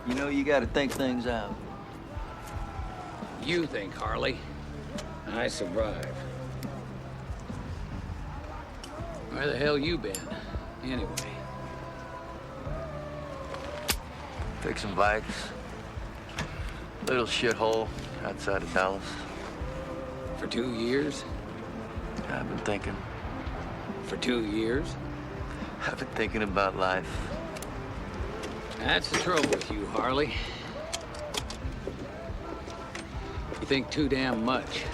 You know, you gotta think things out. You think, Harley. I survive. Where the hell you been, anyway? Fixing bikes. Little shithole outside of Dallas. For 2 years? I've been thinking. For 2 years? I've been thinking about life. That's the trouble with you, Harley. You think too damn much.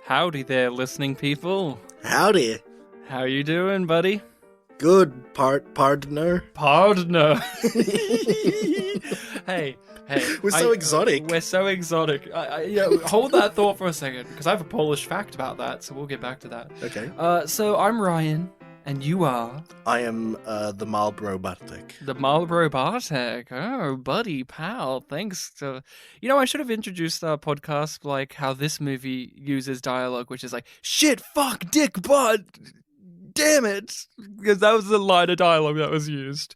Howdy there, listening people. Howdy. How you doing, buddy? Good, partner. Partner. Hey. We're so exotic. We're so exotic. Hold that thought for a second, because I have a Polish fact about that, so we'll get back to that. Okay. So I'm Ryan, and you are? I am the Marlborough Bartek. The Marlborough Bartek. Oh, buddy, pal. Thanks to... I should have introduced our podcast like how this movie uses dialogue, which is like, shit, fuck, dick, butt, damn it. Because that was the line of dialogue that was used.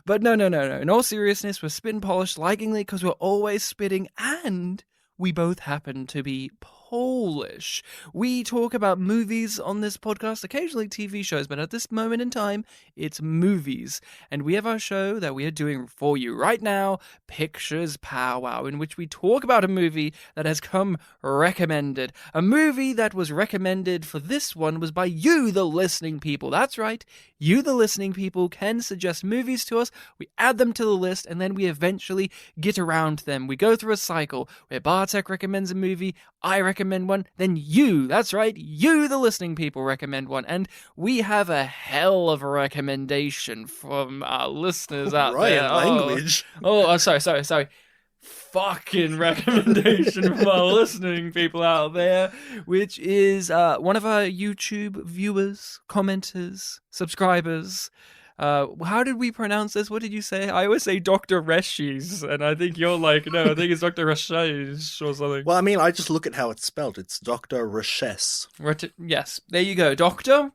But no. In all seriousness, we're spit and polished likingly because we're always spitting, and we both happen to be Polish. We talk about movies on this podcast, occasionally TV shows, but at this moment in time, it's movies. And we have our show that we are doing for you right now, Pictures Powwow, in which we talk about a movie that has come recommended. A movie that was recommended for this one was by you, the listening people. That's right. You, the listening people, can suggest movies to us. We add them to the list, and then we eventually get around to them. We go through a cycle where Bartek recommends a movie, I recommend one, then you, that's right, you, the listening people, recommend one. And we have a hell of a recommendation from our listeners out there. Language. Sorry. Fucking recommendation from our listening people out there, which is one of our YouTube viewers, commenters, subscribers. How did we pronounce this? What did you say? I always say Dr. Reshis, and I think you're like, no, I think it's Dr. Reshis or something. Well, I mean, I just look at how it's spelled. It's Dr. Reshes. Yes, there you go. Doctor,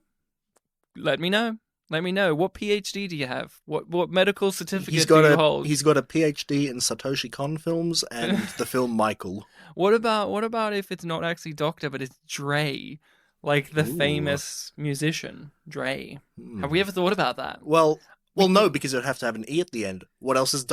let me know. Let me know. What PhD do you have? What medical certificate do you hold? He's got a PhD in Satoshi Kon films and the film Michael. What about if it's not actually Doctor, but it's Dre? Like the famous musician, Dre. Have we ever thought about that? Well, no, because it would have to have an E at the end. What else is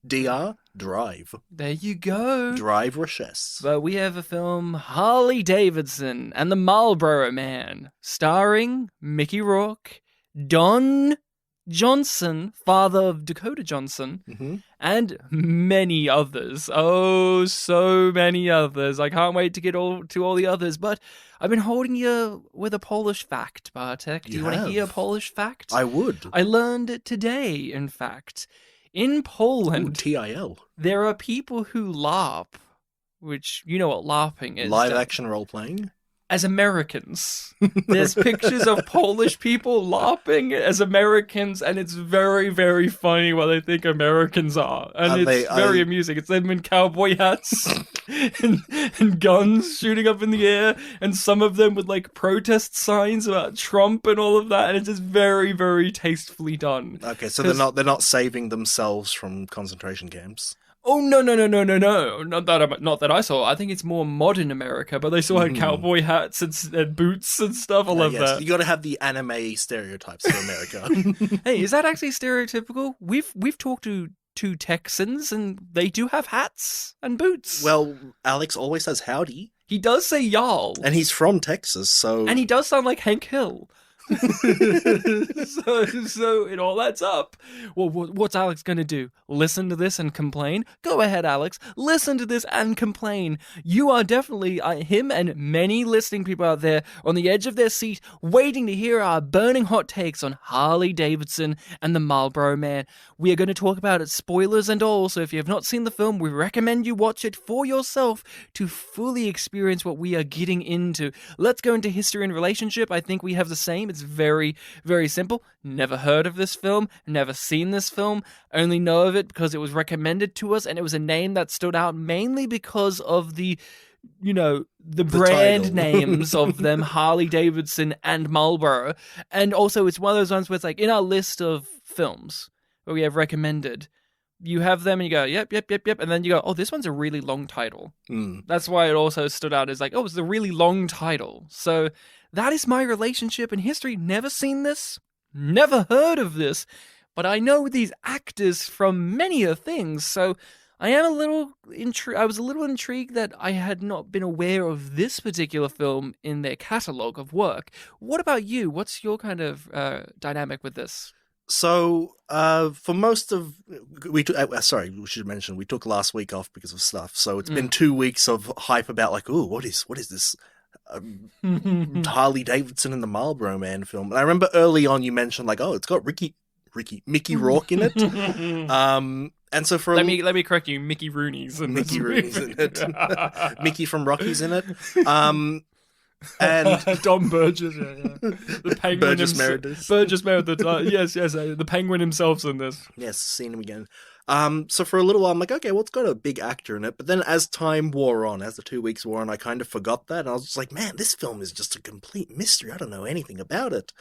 DR? Drive. There you go. Drive Reshes. But we have a film, Harley Davidson and the Marlborough Man, starring Mickey Rourke, Don Johnson, father of Dakota Johnson, and many others. Oh, so many others. I can't wait to get to all the others, but I've been holding you with a Polish fact, Bartek. Do you want to hear a Polish fact? I would. I learned it today, in fact. In Poland, TIL. There are people who LARP, which, you know what LARPing is. Live action role playing. As Americans. There's pictures of Polish people LARPing as Americans, and it's very, very funny what they think Americans are. And it's very amusing. It's them in cowboy hats and guns shooting up in the air, and some of them with like protest signs about Trump and all of that, and it's just very, very tastefully done. Okay, so they're not saving themselves from concentration camps. Oh, no. Not that I saw. I think it's more modern America, but they still had cowboy hats and boots and stuff. I love that. You got to have the anime stereotypes for America. Hey, is that actually stereotypical? We've talked to two Texans, and they do have hats and boots. Well, Alex always says howdy. He does say y'all. And he's from Texas, so... And he does sound like Hank Hill. so it all adds up. Well, what's Alex gonna do? Listen to this and complain? Go ahead, Alex. Listen to this and complain. You are definitely him and many listening people out there on the edge of their seat, waiting to hear our burning hot takes on Harley Davidson and the Marlborough Man. We are going to talk about it, spoilers and all. So if you have not seen the film, we recommend you watch it for yourself to fully experience what we are getting into. Let's go into history and relationship. I think we have the same. It's very, very simple. Never heard of this film, never seen this film, only know of it because it was recommended to us, and it was a name that stood out mainly because of the brand names of them, Harley Davidson and Marlborough. And also it's one of those ones where it's like in our list of films, where we have recommended, you have them and you go, yep, and then you go, oh, this one's a really long title. That's why it also stood out as like, oh, it's a really long title. So that is my relationship in history. Never seen this, never heard of this, but I know these actors from many a things, so I am a little I was a little intrigued that I had not been aware of this particular film in their catalogue of work. What about you? What's your kind of dynamic with this? So, for most of we should mention we took last week off because of stuff. So it's been 2 weeks of hype about like, ooh, what is this? Harley Davidson and the Marlboro Man film. And I remember early on you mentioned like, oh, it's got Mickey Rourke in it. And so for let me correct you, Mickey Rooney's in it. Mickey from Rocky's in it. And Dom Burgess, the penguin, Burgess Meredith. Yes, the penguin himself's in this. Yes, seen him again. So for a little while, I'm like, okay, well, it's got a big actor in it. But then as time wore on, as the 2 weeks wore on, I kind of forgot that. And I was just like, man, this film is just a complete mystery. I don't know anything about it.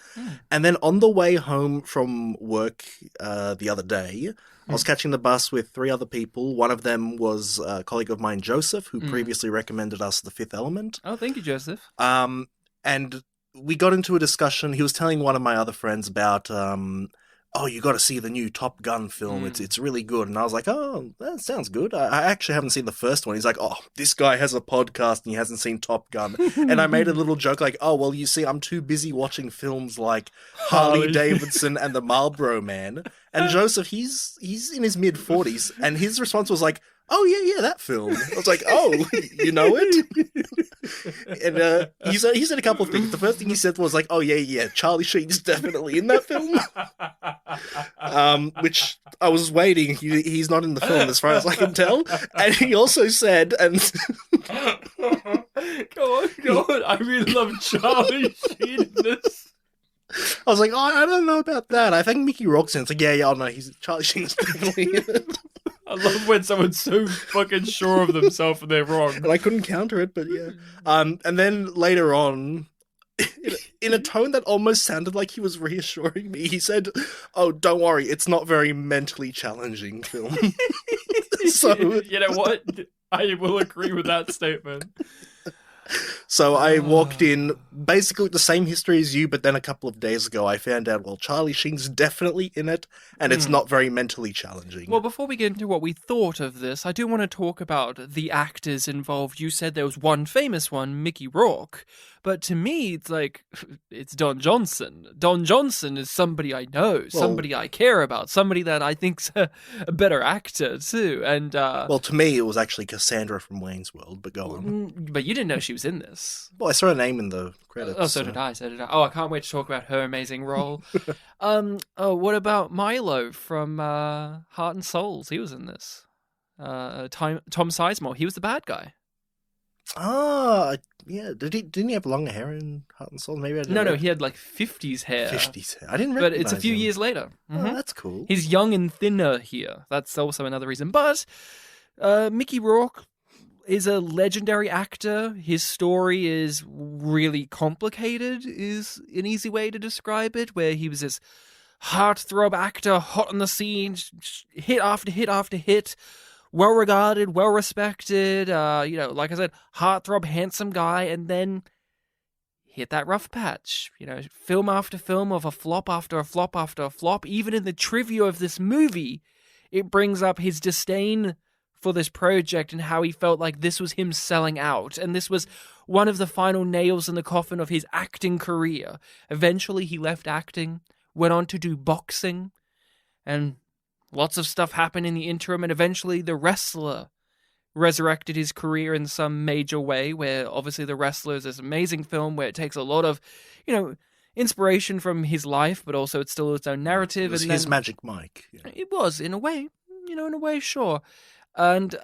And then on the way home from work the other day, I was catching the bus with 3 other people. One of them was a colleague of mine, Joseph, who previously recommended us The Fifth Element. Oh, thank you, Joseph. And we got into a discussion. He was telling one of my other friends about, oh, you got to see the new Top Gun film. It's really good. And I was like, oh, that sounds good. I actually haven't seen the first one. He's like, oh, this guy has a podcast and he hasn't seen Top Gun. And I made a little joke like, oh, well, you see, I'm too busy watching films like Harley Davidson and the Marlboro Man. And Joseph, he's in his mid-40s. And his response was like, oh, yeah, that film. I was like, oh, you know it? And he said a couple of things. The first thing he said was like, oh, yeah, Charlie Sheen's definitely in that film. Which I was waiting. He's not in the film as far as I can tell. And he also said, and... Go on. I really love Charlie Sheen in this. I was like, oh, I don't know about that. I think Mickey Rourke's in it. It's like, yeah, no, Charlie Sheen's definitely in it. I love when someone's so fucking sure of themselves and they're wrong. And I couldn't counter it, but yeah. And then later on, in a tone that almost sounded like he was reassuring me, he said, oh, don't worry, it's not very mentally challenging film. So you know what? I will agree with that statement. So I walked in basically with the same history as you, but then a couple of days ago I found out, well, Charlie Sheen's definitely in it, and it's not very mentally challenging. Well, before we get into what we thought of this, I do want to talk about the actors involved. You said there was one famous one, Mickey Rourke, but to me, it's like, it's Don Johnson. Don Johnson is somebody I know, somebody I care about, somebody that I think's a better actor, too. And well, to me, it was actually Cassandra from Wayne's World, but go on. But you didn't know she was in this. Well, I saw her name in the credits. Oh, so did I. Oh, I can't wait to talk about her amazing role. What about Milo from Heart and Souls? He was in this. Tom Sizemore. He was the bad guy. Ah, yeah. Didn't he have longer hair in Heart and Souls? Maybe I didn't know. No, he had like 50s hair. 50s hair. I didn't recognize But it's a few years later. Oh, that's cool. He's young and thinner here. That's also another reason. But Mickey Rourke is a legendary actor. His story is really complicated, is an easy way to describe it, where he was this heartthrob actor, hot on the scene, hit after hit after hit, well-regarded, well-respected, like I said, heartthrob, handsome guy, and then hit that rough patch. Film after film of a flop after a flop after a flop. Even in the trivia of this movie, it brings up his disdain for this project and how he felt like this was him selling out. And this was one of the final nails in the coffin of his acting career. Eventually, he left acting, went on to do boxing, and lots of stuff happened in the interim, and eventually The Wrestler resurrected his career in some major way, where obviously The Wrestler is this amazing film where it takes a lot of, inspiration from his life, but also it's still its own narrative. It was his Magic Mike. Yeah. It was, in a way, sure. And,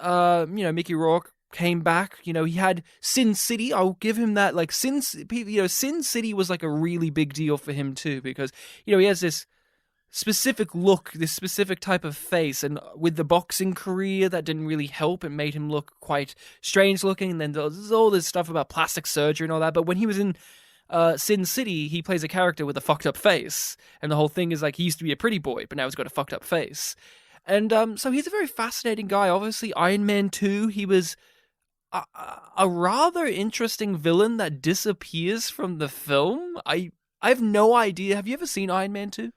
Mickey Rourke came back. He had Sin City. I'll give him that. Like, Sin City was like a really big deal for him too, because, he has this specific look, this specific type of face, and with the boxing career, that didn't really help. It made him look quite strange looking, and then there's all this stuff about plastic surgery and all that. But when he was in Sin City, he plays a character with a fucked up face, and the whole thing is like he used to be a pretty boy, but now he's got a fucked up face. And so he's a very fascinating guy. Obviously, Iron Man 2, he was a rather interesting villain that disappears from the film. I have no idea. Have you ever seen Iron Man 2?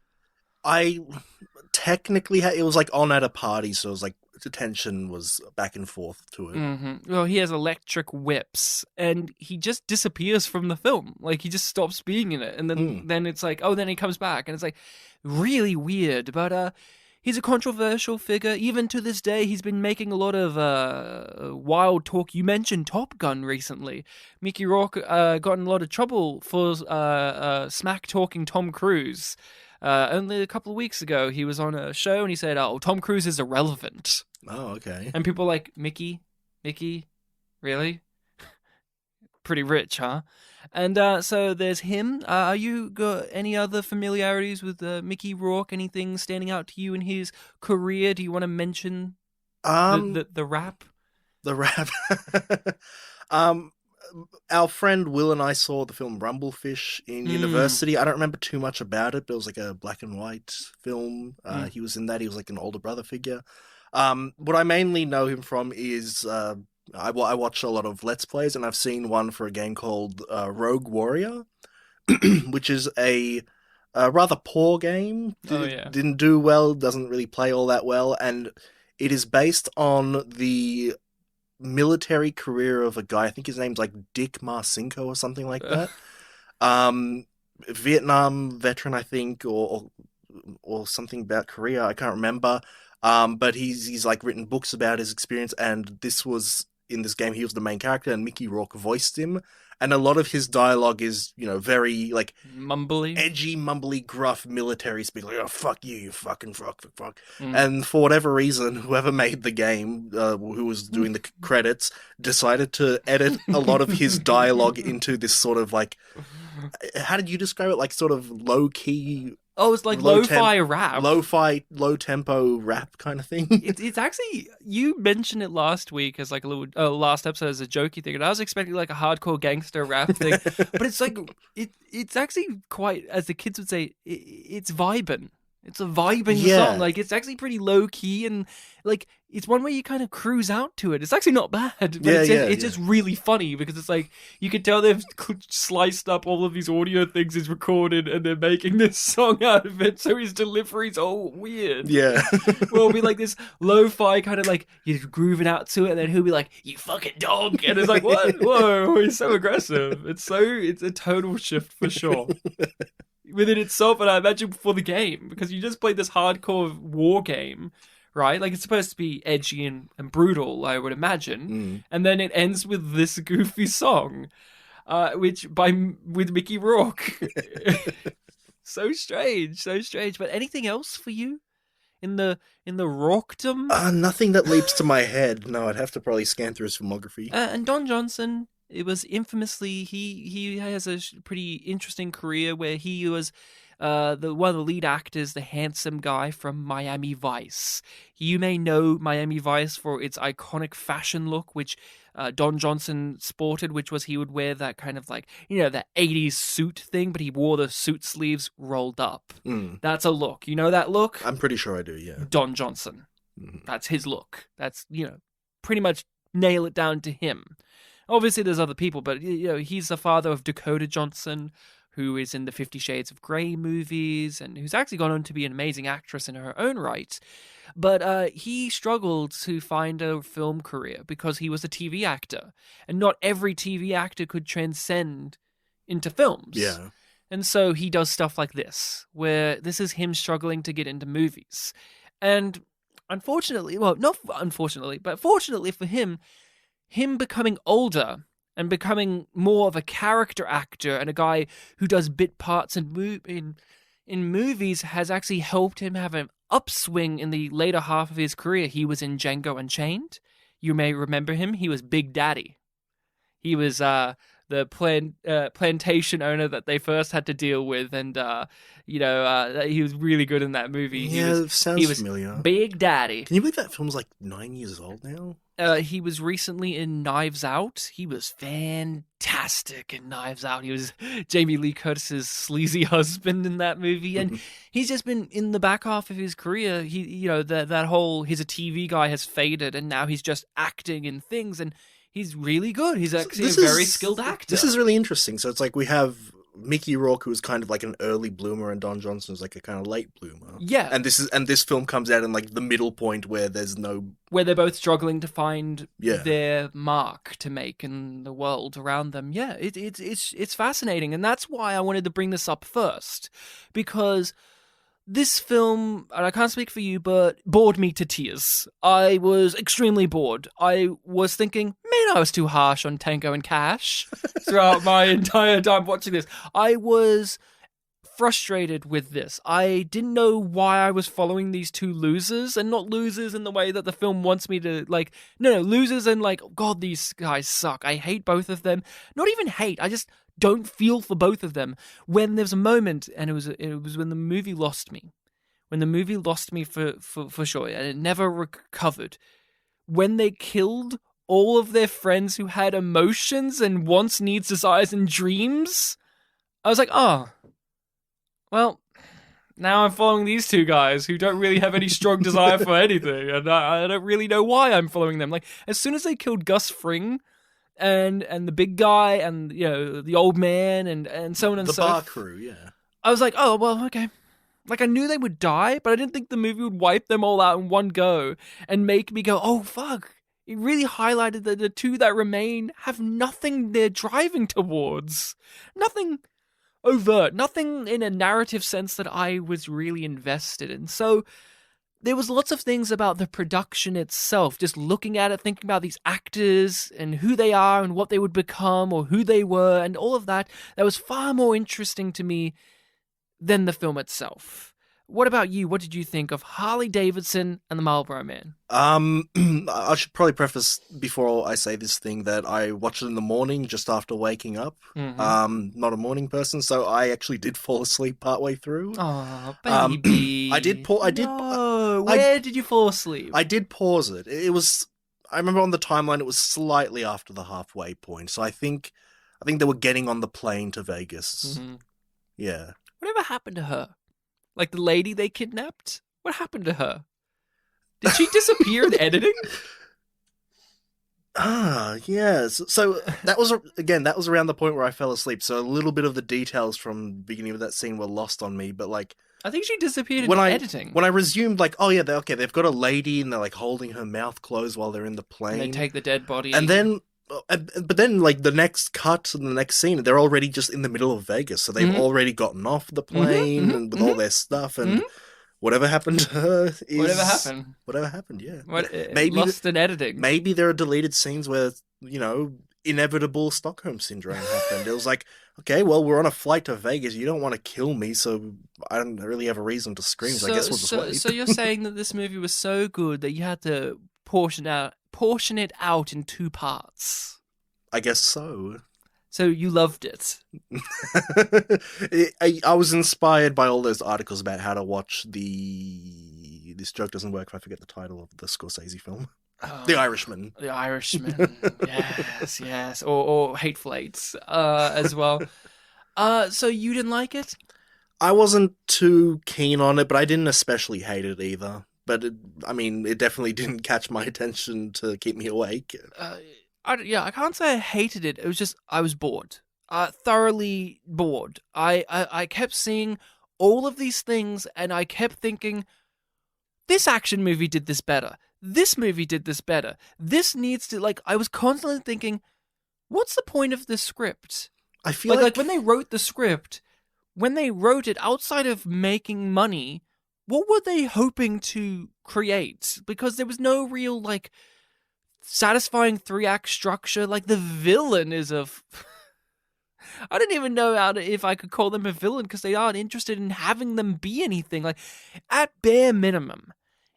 I technically it was like on at a party, so it was like the tension was back and forth to it. Mm-hmm. Well, he has electric whips, and he just disappears from the film. Like, he just stops being in it, and then it's like, oh, then he comes back, and it's like really weird. But he's a controversial figure. Even to this day, he's been making a lot of wild talk. You mentioned Top Gun recently. Mickey Rourke got in a lot of trouble for smack-talking Tom Cruise. Only a couple of weeks ago, he was on a show and he said, "Oh, Tom Cruise is irrelevant." Oh, okay. And people were like, Mickey, really? Pretty rich, huh? And so there's him. Are you got any other familiarities with Mickey Rourke? Anything standing out to you in his career? Do you want to mention the rap? The rap. Our friend Will and I saw the film Rumblefish in university. I don't remember too much about it, but it was like a black and white film. He was in that. He was like an older brother figure. What I mainly know him from is I watch a lot of Let's Plays, and I've seen one for a game called Rogue Warrior, which is a rather poor game. Didn't do well, doesn't really play all that well, and it is based on the military career of a guy. I think his name's like Dick Marcinko or something like that. Vietnam veteran, I think, or something about Korea. I can't remember. But he's like written books about his experience, and this was in this game. He was the main character, and Mickey Rourke voiced him. And a lot of his dialogue is, very like mumbly, edgy, mumbly, gruff military speak. Like, "Oh, fuck you, you fucking fuck." And for whatever reason, whoever made the game, who was doing the credits, decided to edit a lot of his dialogue into this sort of like, how did you describe it? Like sort of low key. Oh, it's like lo-fi rap. Lo-fi, low-tempo rap kind of thing. It's actually, you mentioned it last week as like a little, last episode as a jokey thing, and I was expecting like a hardcore gangster rap thing, but it's like, it's actually quite, as the kids would say, it's vibing. It's a vibing song. Like, it's actually pretty low-key, and like, it's one where you kind of cruise out to it. It's actually not bad, but it's just really funny, because it's like, you can tell they've sliced up all of these audio things he's recorded, and they're making this song out of it, so his delivery's all weird. Yeah. Well, it'll be like this lo-fi kind of like, you're grooving out to it, and then he'll be like, "You fucking dog," and it's like, what? Whoa, he's so aggressive. It's a total shift for sure. Within itself, and I imagine before the game, because you just played this hardcore war game, right? Like, it's supposed to be edgy and brutal, I would imagine, and then it ends with this goofy song, with Mickey Rourke. So strange. But anything else for you in the Rourkedom? Nothing that leaps to my head. No, I'd have to probably scan through his filmography. And Don Johnson. It was infamously, he has a pretty interesting career where he was one of the lead actors, the handsome guy from Miami Vice. You may know Miami Vice for its iconic fashion look, which Don Johnson sported, which was he would wear that kind of like, that 80s suit thing, but he wore the suit sleeves rolled up. That's a look. You know that look? I'm pretty sure I do, yeah. Don Johnson. That's his look. That's, pretty much nail it down to him. Obviously, there's other people, but he's the father of Dakota Johnson, who is in the 50 Shades of Grey movies, and who's actually gone on to be an amazing actress in her own right. But he struggled to find a film career because he was a TV actor, and not every TV actor could transcend into films. Yeah. And so he does stuff like this, where this is him struggling to get into movies. And unfortunately, well, not unfortunately, but fortunately for him becoming older and becoming more of a character actor and a guy who does bit parts in movies has actually helped him have an upswing in the later half of his career. He was in Django Unchained. You may remember him. He was Big Daddy. He was plantation owner that they first had to deal with, and he was really good in that movie. Yeah, sounds he was familiar. Big Daddy. Can you believe that film's like 9 years old now? He was recently in Knives Out. He was fantastic in Knives Out. He was Jamie Lee Curtis's sleazy husband in that movie, and he's just been in the back half of his career. That whole he's a TV guy has faded, and now he's just acting in things, and he's really good. He's actually a very skilled actor. This is really interesting. So it's like we have Mickey Rourke, who was kind of like an early bloomer, and Don Johnson was like a kind of late bloomer. Yeah, and this film comes out in like the middle point where they're both struggling to find Yeah. their mark to make in the world around them. Yeah, it's fascinating, and that's why I wanted to bring this up first, because this film, and I can't speak for you, but bored me to tears. I was extremely bored. I was thinking, man, I was too harsh on Tango and Cash throughout my entire time watching this. I was frustrated with this. I didn't know why I was following these two losers, and not losers in the way that the film wants me to, like, no, losers and like, God, these guys suck. I hate both of them. Not even hate, I just don't feel for both of them. When there's a moment, and it was when the movie lost me. When the movie lost me for sure, and it never recovered. When they killed all of their friends who had emotions and wants, needs, desires, and dreams, I was like, oh, well, now I'm following these two guys who don't really have any strong desire for anything, and I don't really know why I'm following them. Like, as soon as they killed Gus Fring, and the big guy, and the old man, and so on and so the bar crew, yeah. I was like, oh well, okay. Like, I knew they would die, but I didn't think the movie would wipe them all out in one go and make me go, oh fuck. It really highlighted that the two that remain have nothing they're driving towards. Nothing overt, nothing in a narrative sense that I was really invested in. So there was lots of things about the production itself, just looking at it, thinking about these actors and who they are and what they would become or who they were and all of that was far more interesting to me than the film itself. What about you? What did you think of Harley Davidson and the Marlboro Man? I should probably preface before I say this thing that I watched it in the morning just after waking up. Mm-hmm. Not a morning person, so I actually did fall asleep partway through. Oh, baby. Where did you fall asleep? I did pause it. I remember on the timeline it was slightly after the halfway point. So I think they were getting on the plane to Vegas. Mm-hmm. Yeah. Whatever happened to her? Like the lady they kidnapped? What happened to her? Did she disappear in editing? Yes. So that was around the point where I fell asleep. So a little bit of the details from the beginning of that scene were lost on me. But like, I think she disappeared in editing. When I resumed, like, oh yeah, they've got a lady and they're like holding her mouth closed while they're in the plane. And they take the dead body. And then, but then like the next cut and the next scene, they're already just in the middle of Vegas. So they've already gotten off the plane and with all their stuff and. Whatever happened to her is... Whatever happened, yeah. Maybe lost in editing. Maybe there are deleted scenes where, inevitable Stockholm Syndrome happened. It was like, okay, well, we're on a flight to Vegas. You don't want to kill me, so I don't really have a reason to scream, so I guess we'll just wait. So you're saying that this movie was so good that you had to portion it out in two parts? I guess so. So you loved it. I was inspired by all those articles about how to watch This Joke Doesn't Work if I forget the title of the Scorsese film. The Irishman. The Irishman. yes. Or Hateful Eight as well. So you didn't like it? I wasn't too keen on it, but I didn't especially hate it either. But it definitely didn't catch my attention to keep me awake. I can't say I hated it. It was just I was bored, thoroughly bored. I kept seeing all of these things, and I kept thinking, this action movie did this better. This movie did this better. This needs to, I was constantly thinking, what's the point of this script? I feel like when they wrote the script, when they wrote it outside of making money, what were they hoping to create? Because there was no real, satisfying 3-act structure. The villain is I don't even know if I could call them a villain because they aren't interested in having them be anything. At bare minimum,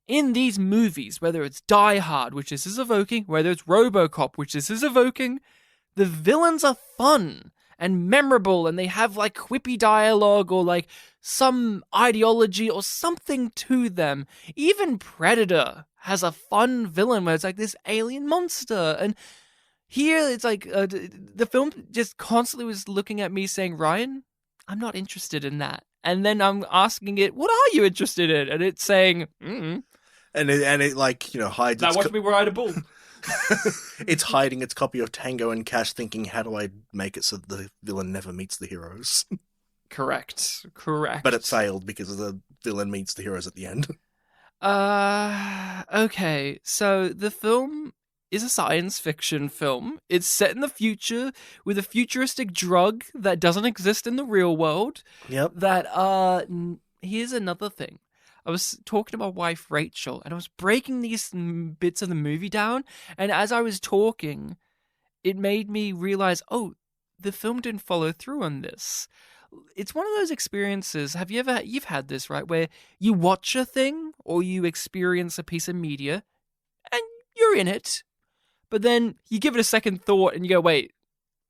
in these movies, whether it's Die Hard, which this is evoking, whether it's RoboCop, which this is evoking, the villains are fun and memorable, and they have like quippy dialogue or like some ideology or something to them. Even Predator has a fun villain where it's like this alien monster, and here it's like the film just constantly was looking at me saying, Ryan, I'm not interested in that. And then I'm asking it, what are you interested in? And it's saying, And it like, hides. Now watch me ride a bull. It's hiding its copy of Tango and Cash, thinking, how do I make it so that the villain never meets the heroes? Correct. But it failed because the villain meets the heroes at the end. Okay. So the film is a science fiction film. It's set in the future with a futuristic drug that doesn't exist in the real world. Yep. Here's another thing. I was talking to my wife, Rachel, and I was breaking these bits of the movie down. And as I was talking, it made me realize, oh, the film didn't follow through on this. It's one of those experiences. You've had this, right? Where you watch a thing or you experience a piece of media and you're in it, but then you give it a second thought and you go, wait,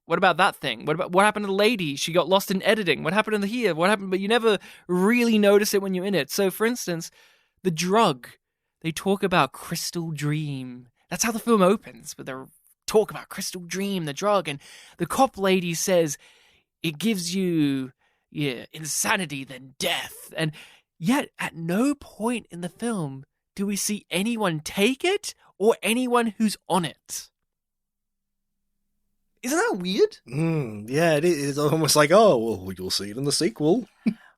what about that thing? What happened to the lady? She got lost in editing. What happened in here? What happened? But you never really notice it when you're in it. So, for instance, the drug, they talk about Crystal Dream. That's how the film opens, but they talk about Crystal Dream, the drug, and the cop lady says it gives you, insanity then death. And yet, at no point in the film do we see anyone take it or anyone who's on it. Isn't that weird? Yeah, it is. It's almost like, oh, well, you'll see it in the sequel.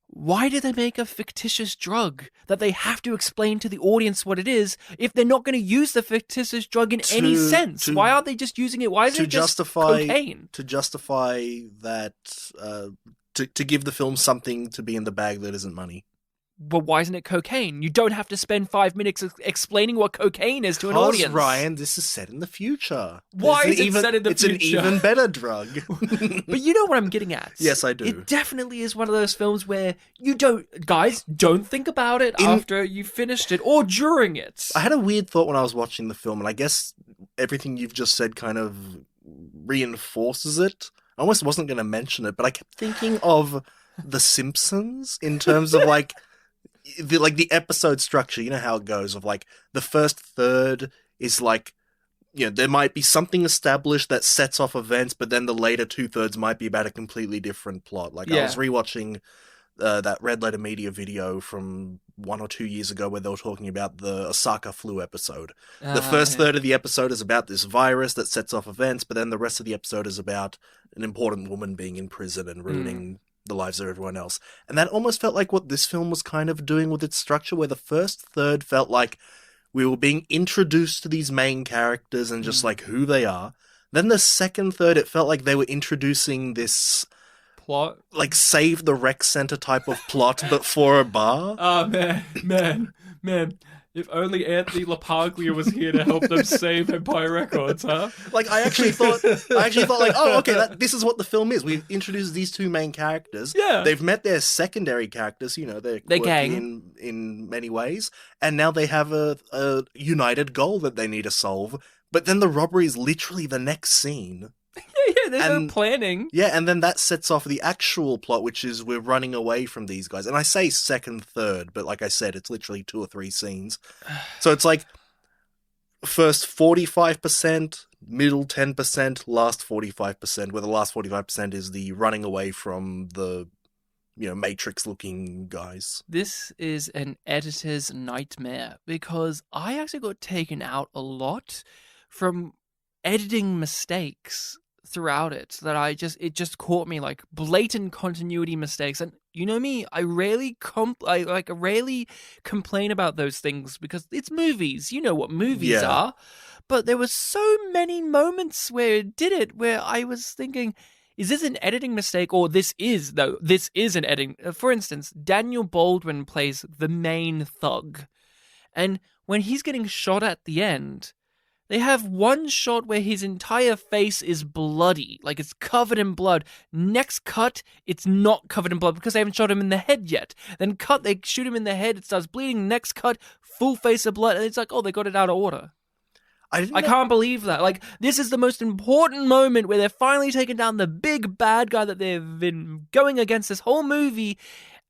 Why do they make a fictitious drug that they have to explain to the audience what it is if they're not going to use the fictitious drug in any sense? Why aren't they just using it? Why is it just cocaine? To justify that, to give the film something to be in the bag that isn't money. But why isn't it cocaine? You don't have to spend 5 minutes explaining what cocaine is to an audience. Ryan, this is set in the future. Why is it set in the future? It's an even better drug. But you know what I'm getting at. Yes, I do. It definitely is one of those films where you don't think about it after you finished it or during it. I had a weird thought when I was watching the film, and I guess everything you've just said kind of reinforces it. I almost wasn't going to mention it, but I kept thinking of The Simpsons in terms of like the episode structure. You know how it goes of like the first third is like, there might be something established that sets off events, but then the later 2/3 might be about a completely different plot. Like I was rewatching that Red Letter Media video from 1 or 2 years ago where they were talking about the Osaka flu episode. The first third of the episode is about this virus that sets off events, but then the rest of the episode is about an important woman being in prison and ruining the lives of everyone else. And that almost felt like what this film was kind of doing with its structure, where the first third felt like we were being introduced to these main characters and just like who they are. Then the second third, it felt like they were introducing this plot, like Save the Rec Center type of plot, but for a bar. Oh, man. If only Anthony LaPaglia was here to help them save Empire Records, huh? Like, I actually thought like, oh, okay, this is what the film is. We've introduced these two main characters. Yeah. They've met their secondary characters, they're gang in many ways. And now they have a united goal that they need to solve. But then the robbery is literally the next scene. Yeah, there's no planning. Yeah, and then that sets off the actual plot, which is we're running away from these guys. And I say second, third, but like I said, it's literally 2 or 3 scenes. So it's like first 45%, middle 10%, last 45%, where the last 45% is the running away from the, Matrix-looking guys. This is an editor's nightmare because I actually got taken out a lot from editing mistakes throughout it that it just caught me, like blatant continuity mistakes. And you know me, I rarely complain about those things because it's movies. You know what movies are. But there were so many moments where it did it, where I was thinking, is this an editing mistake, or this is an editing? For instance, Daniel Baldwin plays the main thug, and when he's getting shot at the end, they have one shot where his entire face is bloody, like it's covered in blood. Next cut, it's not covered in blood because they haven't shot him in the head yet. Then cut, they shoot him in the head, it starts bleeding. Next cut, full face of blood, and it's like, oh, they got it out of order. I can't believe that. Like, this is the most important moment where they're finally taking down the big bad guy that they've been going against this whole movie,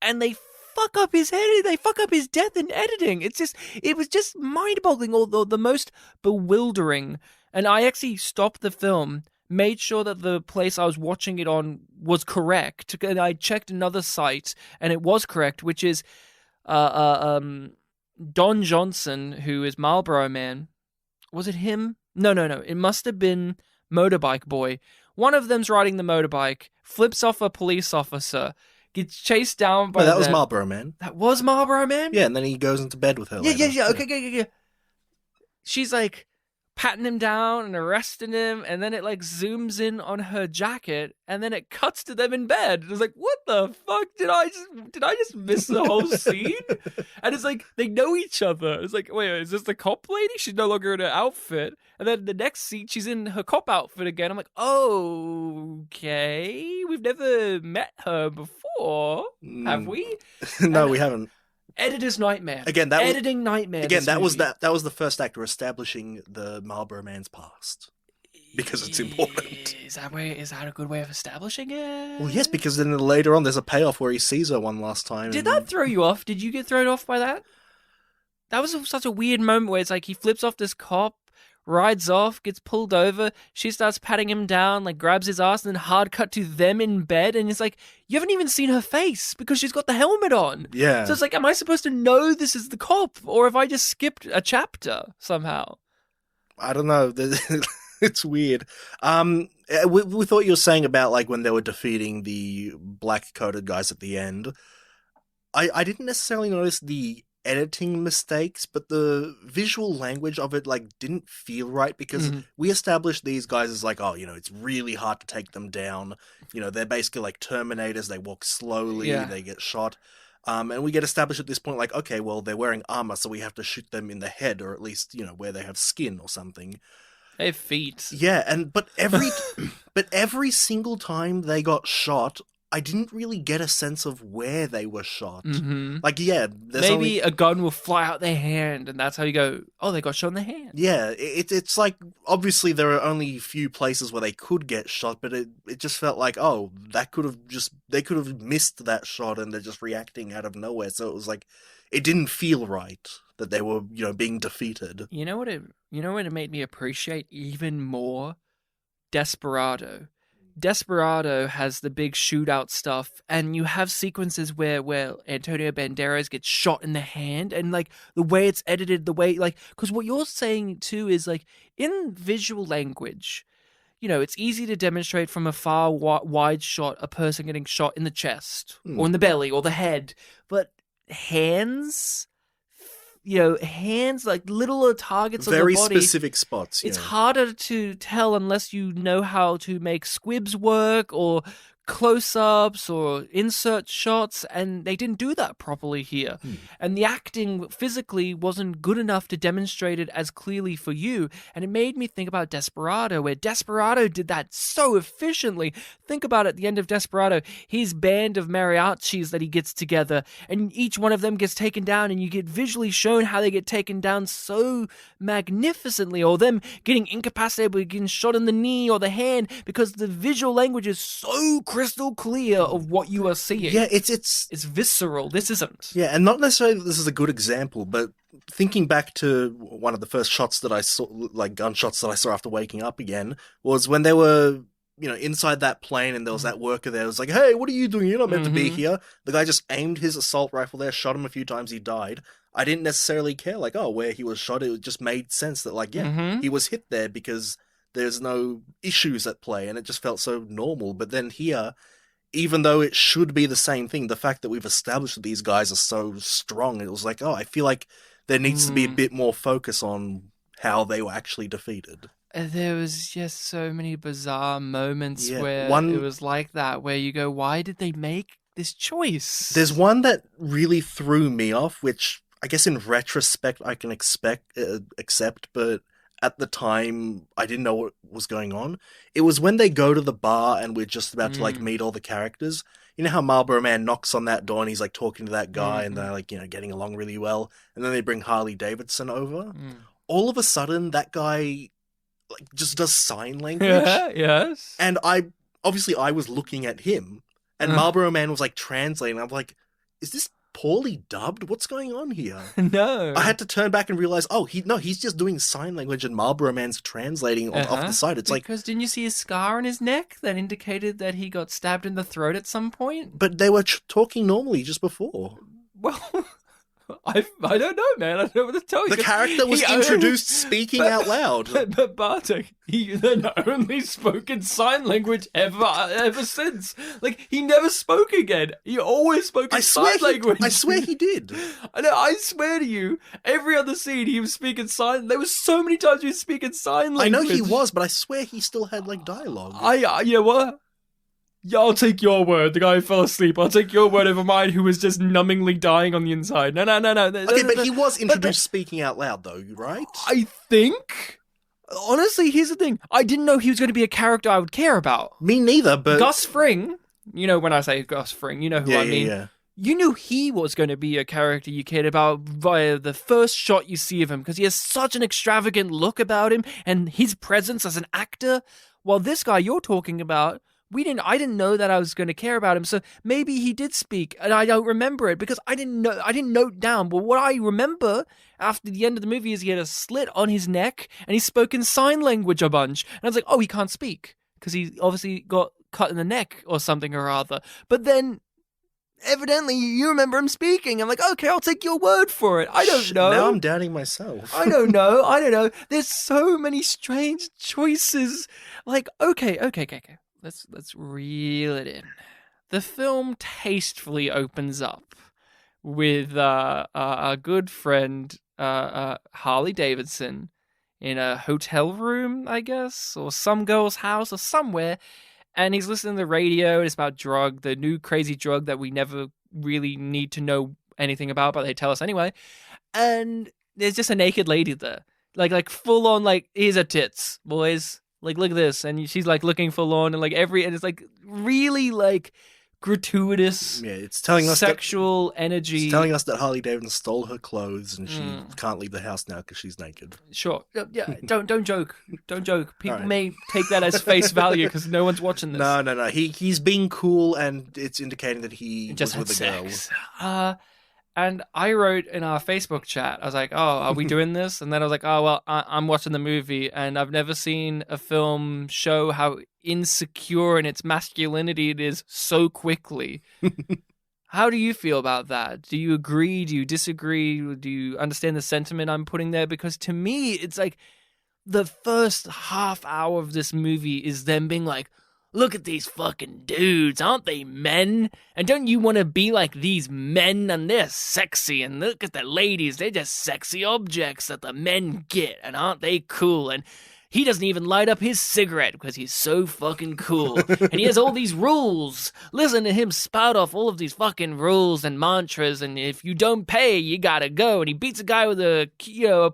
and they fuck up his head. They fuck up his death in editing. It was just mind-boggling, or the most bewildering. And I actually stopped the film, made sure that the place I was watching it on was correct, and I checked another site, and it was correct, which is Don Johnson, who is Marlboro Man. Was it him? No. It must have been Motorbike Boy. One of them's riding the motorbike, flips off a police officer, gets chased down by. No, that was Marlboro Man. That was Marlboro Man? Yeah, and then he goes into bed with her. Yeah. Okay. She's like patting him down and arresting him, and then it like zooms in on her jacket, and then it cuts to them in bed. It was like, what the fuck? Did I just miss the whole scene? And it's like they know each other. It's like, wait, is this the cop lady? She's no longer in her outfit. And then the next scene, she's in her cop outfit again. I'm like, okay, we've never met her before, have we? No, we haven't. Editor's nightmare. Again, editing nightmare. Again, that was the first act. We're establishing the Marlboro Man's past because it's important. Is that a good way of establishing it? Well, yes, because then later on there's a payoff where he sees her one last time. Did that throw you off? Did you get thrown off by that? That was such a weird moment where it's like he flips off this cop, rides off, gets pulled over, she starts patting him down, like grabs his ass, and then hard cut to them in bed, and it's like, you haven't even seen her face because she's got the helmet on. Yeah. So it's like, am I supposed to know this is the cop, or have I just skipped a chapter somehow? I don't know. It's weird. We thought you were saying about like when they were defeating the black-coated guys at the end. I didn't necessarily notice the editing mistakes, but the visual language of it like didn't feel right because we established these guys as like, oh, it's really hard to take them down. They're basically like Terminators. They walk slowly. Yeah. They get shot. And we get established at this point like, okay, well, they're wearing armor, so we have to shoot them in the head, or at least, where they have skin or something. They have feet. Yeah, but every single time they got shot, I didn't really get a sense of where they were shot. Mm-hmm. Like, yeah, maybe a gun will fly out their hand, and that's how you go, oh, they got shot in the hand. Yeah, it's like, obviously there are only a few places where they could get shot, but it just felt like, oh, they could have missed that shot, and they're just reacting out of nowhere. So it was like, it didn't feel right that they were, being defeated. You know what it made me appreciate even more? Desperado. Desperado has the big shootout stuff, and you have sequences where Antonio Banderas gets shot in the hand, and like the way it's edited, the way like, because what you're saying too is like in visual language, it's easy to demonstrate from a far wide shot a person getting shot in the chest or in the belly or the head, but hands. Hands like little targets on the body. Very specific spots. Yeah. It's harder to tell unless you know how to make squibs work or close-ups or insert shots, and they didn't do that properly here. And the acting physically wasn't good enough to demonstrate it as clearly for you, and it made me think about Desperado, where Desperado did that so efficiently. Think about it, at the end of Desperado, his band of mariachis that he gets together, and each one of them gets taken down, and you get visually shown how they get taken down so magnificently, or them getting incapacitated by getting shot in the knee or the hand, because the visual language is so crystal clear of what you are seeing. Yeah, it's visceral. This isn't. Yeah, and not necessarily that this is a good example, but thinking back to one of the first shots that I saw, like gunshots that I saw after waking up again, was when they were, inside that plane and there was that worker there. It was like, hey, what are you doing? You're not meant to be here. The guy just aimed his assault rifle there, shot him a few times, he died. I didn't necessarily care, like, where he was shot. It just made sense that, like, he was hit there because there's no issues at play, and it just felt so normal. But then here, even though it should be the same thing, the fact that we've established that these guys are so strong, it was like, I feel like there needs to be a bit more focus on how they were actually defeated. There was just so many bizarre moments where it was like that, where you go, why did they make this choice? There's one that really threw me off, which I guess in retrospect I can accept, but at the time, I didn't know what was going on. It was when they go to the bar and we're just about to, like, meet all the characters. You know how Marlboro Man knocks on that door and he's, like, talking to that guy and they're, like, getting along really well. And then they bring Harley Davidson over. all of a sudden that guy like just does sign language. Yeah, yes. And I was looking at him, and Marlboro Man was like translating. I'm like, is this poorly dubbed? What's going on here? No. I had to turn back and realize, he's just doing sign language, and Marlboro Man's translating off the side. It's like, because didn't you see a scar on his neck that indicated that he got stabbed in the throat at some point? but they were talking normally just before. Well, I don't know, man. I don't know what to tell you. The character was introduced speaking out loud. But Bartek, he then only spoke in sign language ever since. Like, he never spoke again. He always spoke in sign language. I swear he did. I swear to you, every other scene he was speaking sign. There was so many times he was speaking sign language. I know he was, but I swear he still had like dialogue. You know what? Yeah, I'll take your word. The guy who fell asleep. I'll take your word over mine, who was just numbingly dying on the inside. No. Okay, but he was introduced speaking out loud, though, right? I think. Honestly, here's the thing. I didn't know he was going to be a character I would care about. Me neither, but... Gus Fring, you know when I say Gus Fring, you know who I mean. Yeah. You knew he was going to be a character you cared about via the first shot you see of him, because he has such an extravagant look about him and his presence as an actor. While this guy you're talking about... I didn't know that I was going to care about him, so maybe he did speak, and I don't remember it because I didn't note down. But what I remember after the end of the movie is he had a slit on his neck, and he spoke in sign language a bunch. And I was like, oh, he can't speak because he obviously got cut in the neck or something or other. But then, evidently, you remember him speaking. I'm like, okay, I'll take your word for it. I don't know. Now I'm doubting myself. I don't know. There's so many strange choices. Like, okay. Let's reel it in. The film tastefully opens up with our good friend Harley Davidson in a hotel room, I guess, or some girl's house or somewhere, and he's listening to the radio, and it's about the new crazy drug that we never really need to know anything about, but they tell us anyway. And there's just a naked lady there, like full on, like, here's her tits, boys. Like, look at this. And she's, like, looking forlorn and, like, and it's, like, really, like, gratuitous. Yeah, it's telling us sexual energy. It's telling us that Harley Davidson stole her clothes and she can't leave the house now because she's naked. Sure. Yeah, don't joke. Don't joke. People may take that as face value because no one's watching this. No. He's being cool and it's indicating that he just was with a sex. girl. And I wrote in our Facebook chat, I was like, oh, are we doing this? And then I was like, oh, well, I'm watching the movie, and I've never seen a film show how insecure in its masculinity it is so quickly. How do you feel about that? Do you agree? Do you disagree? Do you understand the sentiment I'm putting there? Because to me, it's like the first half hour of this movie is them being like, look at these fucking dudes, aren't they men? And don't you want to be like these men? And they're sexy, and look at the ladies, they're just sexy objects that the men get, and aren't they cool? And he doesn't even light up his cigarette because he's so fucking cool. And he has all these rules. Listen to him spout off all of these fucking rules and mantras, and if you don't pay, you gotta go. And he beats a guy with a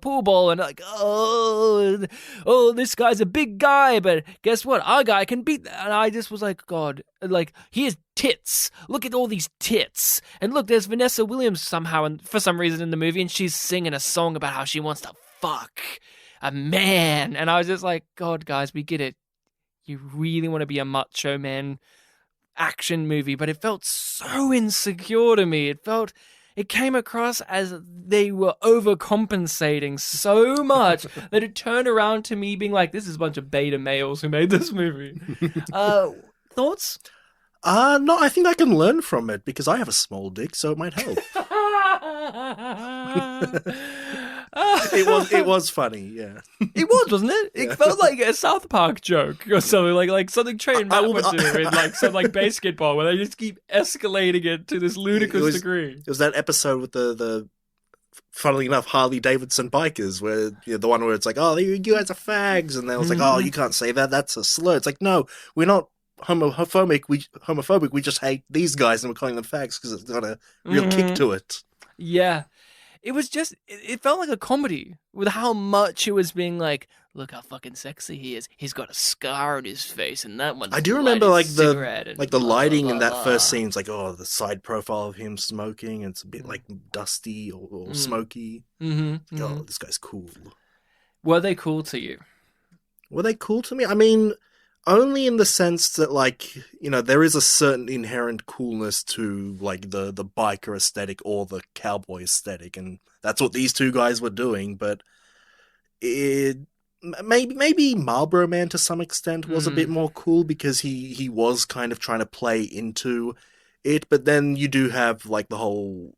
pool ball, and like, oh, this guy's a big guy, but guess what? Our guy can beat that. And I just was like, God, like, he has tits. Look at all these tits. And look, there's Vanessa Williams somehow, and for some reason in the movie, and she's singing a song about how she wants to fuck a man. And I was just like, God, guys, we get it. You really want to be a macho man action movie, but it felt so insecure to me. It came across as they were overcompensating so much that it turned around to me being like, this is a bunch of beta males who made this movie. Thoughts? No, I think I can learn from it because I have a small dick, so it might help. It was funny, yeah. It was, wasn't it? It felt like a South Park joke or something, like something Trey and Matt would do in like some like basketball where they just keep escalating it to this ludicrous degree. It was that episode with the funnily enough, Harley Davidson bikers, where the one where it's like, oh, you guys are fags, and they was like, oh, you can't say that, that's a slur. It's like, no, we're not homophobic. We just hate these guys and we're calling them fags because it's got a real kick to it. Yeah. It was just, it felt like a comedy with how much it was being like, look how fucking sexy he is. He's got a scar on his face, and that one's I do remember like the lighting blah, in that blah. first scene. It's like, oh, the side profile of him smoking. And it's a bit like dusty or smoky. Oh, this guy's cool. Were they cool to you? Were they cool to me? I mean, only in the sense that, like, you know, there is a certain inherent coolness to, like, the biker aesthetic or the cowboy aesthetic, and that's what these two guys were doing, but maybe Marlboro Man to some extent was a bit more cool because he was kind of trying to play into it, but then you do have, like, the whole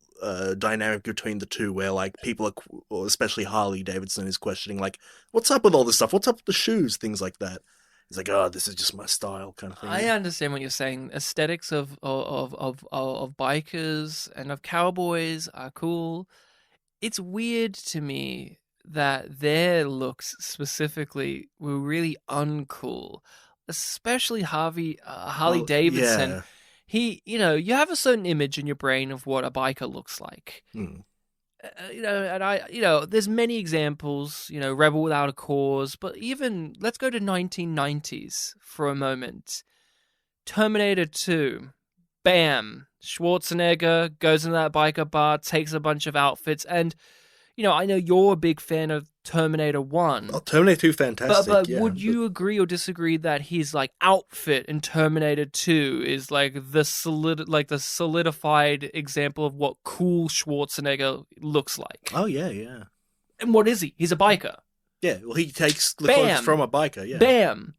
dynamic between the two where, like, people are, or especially Harley Davidson is questioning, like, what's up with all this stuff? What's up with the shoes? Things like that. He's like, oh, this is just my style kind of thing. I understand what you're saying. Aesthetics of bikers and of cowboys are cool. It's weird to me that their looks specifically were really uncool, especially Harley Davidson. Yeah. He, you know, you have a certain image in your brain of what a biker looks like. You know, and there's many examples, you know, Rebel Without a Cause, but even, let's go to 1990s for a moment. Terminator 2, bam, Schwarzenegger goes into that biker bar, takes a bunch of outfits, and, you know, I know you're a big fan of Terminator 1. Oh, Terminator 2, fantastic. But would you agree or disagree that his, like, outfit in Terminator 2 is, like, the solidified example of what cool Schwarzenegger looks like? Oh, yeah. And what is he? He's a biker. Yeah, well, he takes the clothes from a biker, yeah. Bam!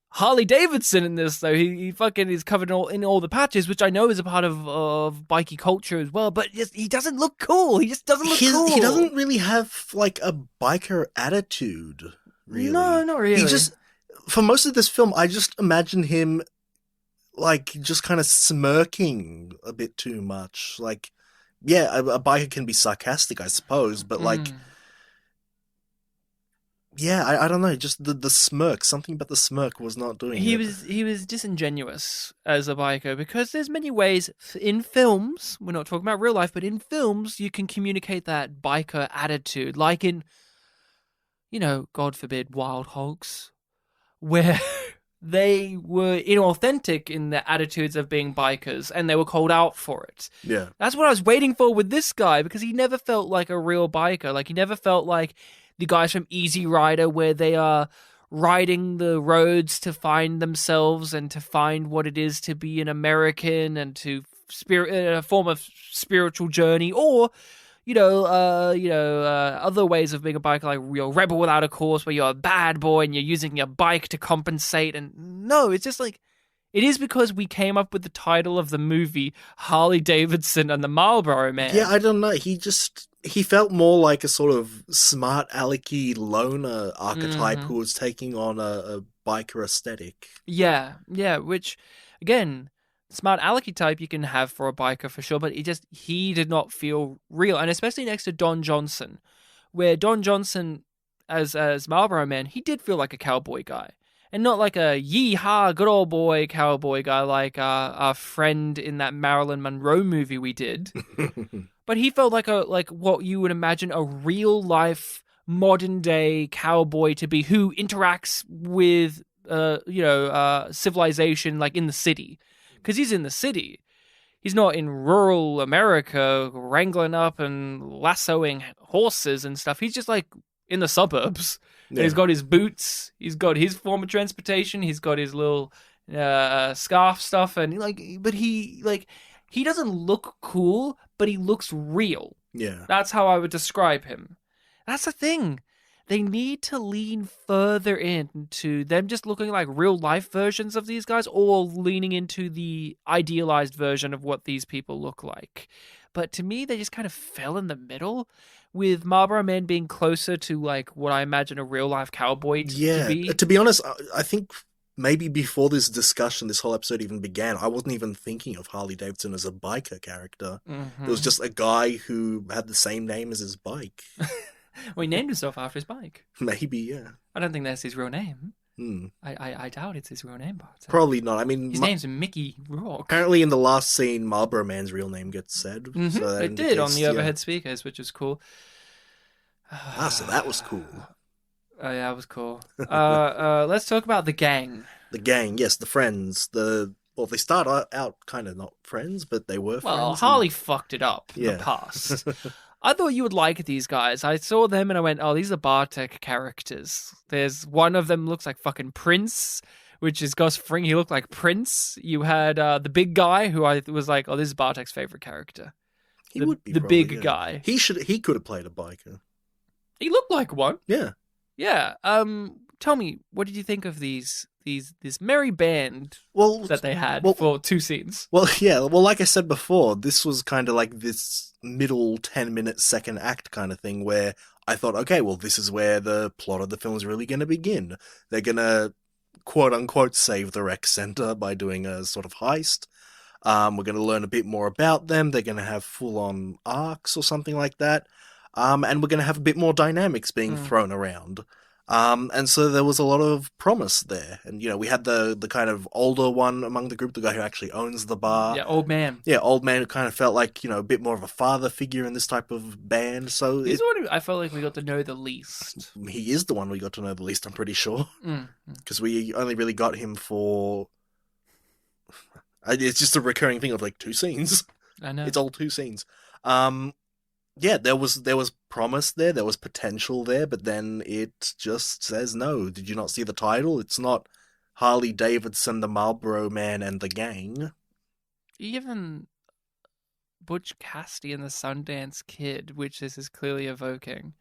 Harley Davidson in this, though, he fucking is covered in all the patches, which I know is a part of bikey culture as well, but he doesn't look cool. He just doesn't look cool. He doesn't really have, like, a biker attitude, really. No, not really. He just, for most of this film, I just imagine him, like, just kind of smirking a bit too much. Like, yeah, a biker can be sarcastic, I suppose, but, like... Yeah, I don't know. Just the smirk. Something about the smirk was not doing it. He was disingenuous as a biker because there's many ways in films. We're not talking about real life, but in films you can communicate that biker attitude, like in, you know, God forbid, Wild Hogs, where they were inauthentic in their attitudes of being bikers and they were called out for it. Yeah, that's what I was waiting for with this guy because he never felt like a real biker. Like he never felt like the guys from Easy Rider, where they are riding the roads to find themselves and to find what it is to be an American and to a form of spiritual journey, or other ways of being a biker, like you're Rebel Without a Cause, where you're a bad boy and you're using your bike to compensate. And no, it's just like, it is because we came up with the title of the movie, Harley Davidson and the Marlboro Man. Yeah, I don't know. He felt more like a sort of smart alecky loner archetype who was taking on a biker aesthetic. Yeah, which, again, smart alecky type you can have for a biker for sure, but he did not feel real. And especially next to Don Johnson, where Don Johnson, as Marlboro Man, he did feel like a cowboy guy. And not like a yee-haw, good old boy cowboy guy like our friend in that Marilyn Monroe movie we did. But he felt like what you would imagine a real-life, modern-day cowboy to be who interacts with, civilization, like in the city. Because he's in the city. He's not in rural America wrangling up and lassoing horses and stuff. He's just like in the suburbs. Yeah. He's got his boots. He's got his form of transportation. He's got his little scarf stuff, and he doesn't look cool, but he looks real. Yeah, that's how I would describe him. That's the thing. They need to lean further into them just looking like real life versions of these guys, or leaning into the idealized version of what these people look like. But to me, they just kind of fell in the middle, with Marlboro Man being closer to like what I imagine a real life cowboy to be. To be honest, I think maybe before this discussion, this whole episode even began, I wasn't even thinking of Harley Davidson as a biker character. Mm-hmm. It was just a guy who had the same name as his bike. Well, he named himself after his bike. Maybe, yeah. I don't think that's his real name. I doubt it's his real name, but probably not. I mean, his name's Mickey Rourke. Apparently, in the last scene, Marlboro Man's real name gets said. Mm-hmm. So it did on the overhead speakers, which is cool. So that was cool. Oh yeah, that was cool. Let's talk about the gang. The gang, yes, the friends. They start out kind of not friends, but they were friends. Well, Harley fucked it up in the past. I thought you would like these guys. I saw them and I went, oh, these are Bartek characters. There's one of them looks like fucking Prince, which is Gus Fring. He looked like Prince. You had the big guy who I was like, oh, this is Bartek's favorite character. He would be the probably, big yeah. guy. He could have played a biker. He looked like one. Yeah. Yeah. Tell me, what did you think of this merry band that they had for 2 scenes? Well, yeah. Well, like I said before, this was kind of like this middle 10-minute second act kind of thing where I thought, okay, well, this is where the plot of the film is really going to begin. They're going to, quote unquote, save the rec center by doing a sort of heist. We're going to learn a bit more about them. They're going to have full-on arcs or something like that. And we're going to have a bit more dynamics being thrown around. And so there was a lot of promise there. And, you know, we had the kind of older one among the group, the guy who actually owns the bar. Yeah, old man. Yeah, old man who kind of felt like, you know, a bit more of a father figure in this type of band. So He's the one who I felt like we got to know the least. He is the one we got to know the least, I'm pretty sure. Because we only really got him for... It's just a recurring thing of like 2 scenes. I know. It's all 2 scenes. Yeah, there was promise there was potential there, but then it just says no. Did you not see the title? It's not Harley Davidson, the Marlboro Man, and the Gang. Even Butch Cassidy and the Sundance Kid, which this is clearly evoking,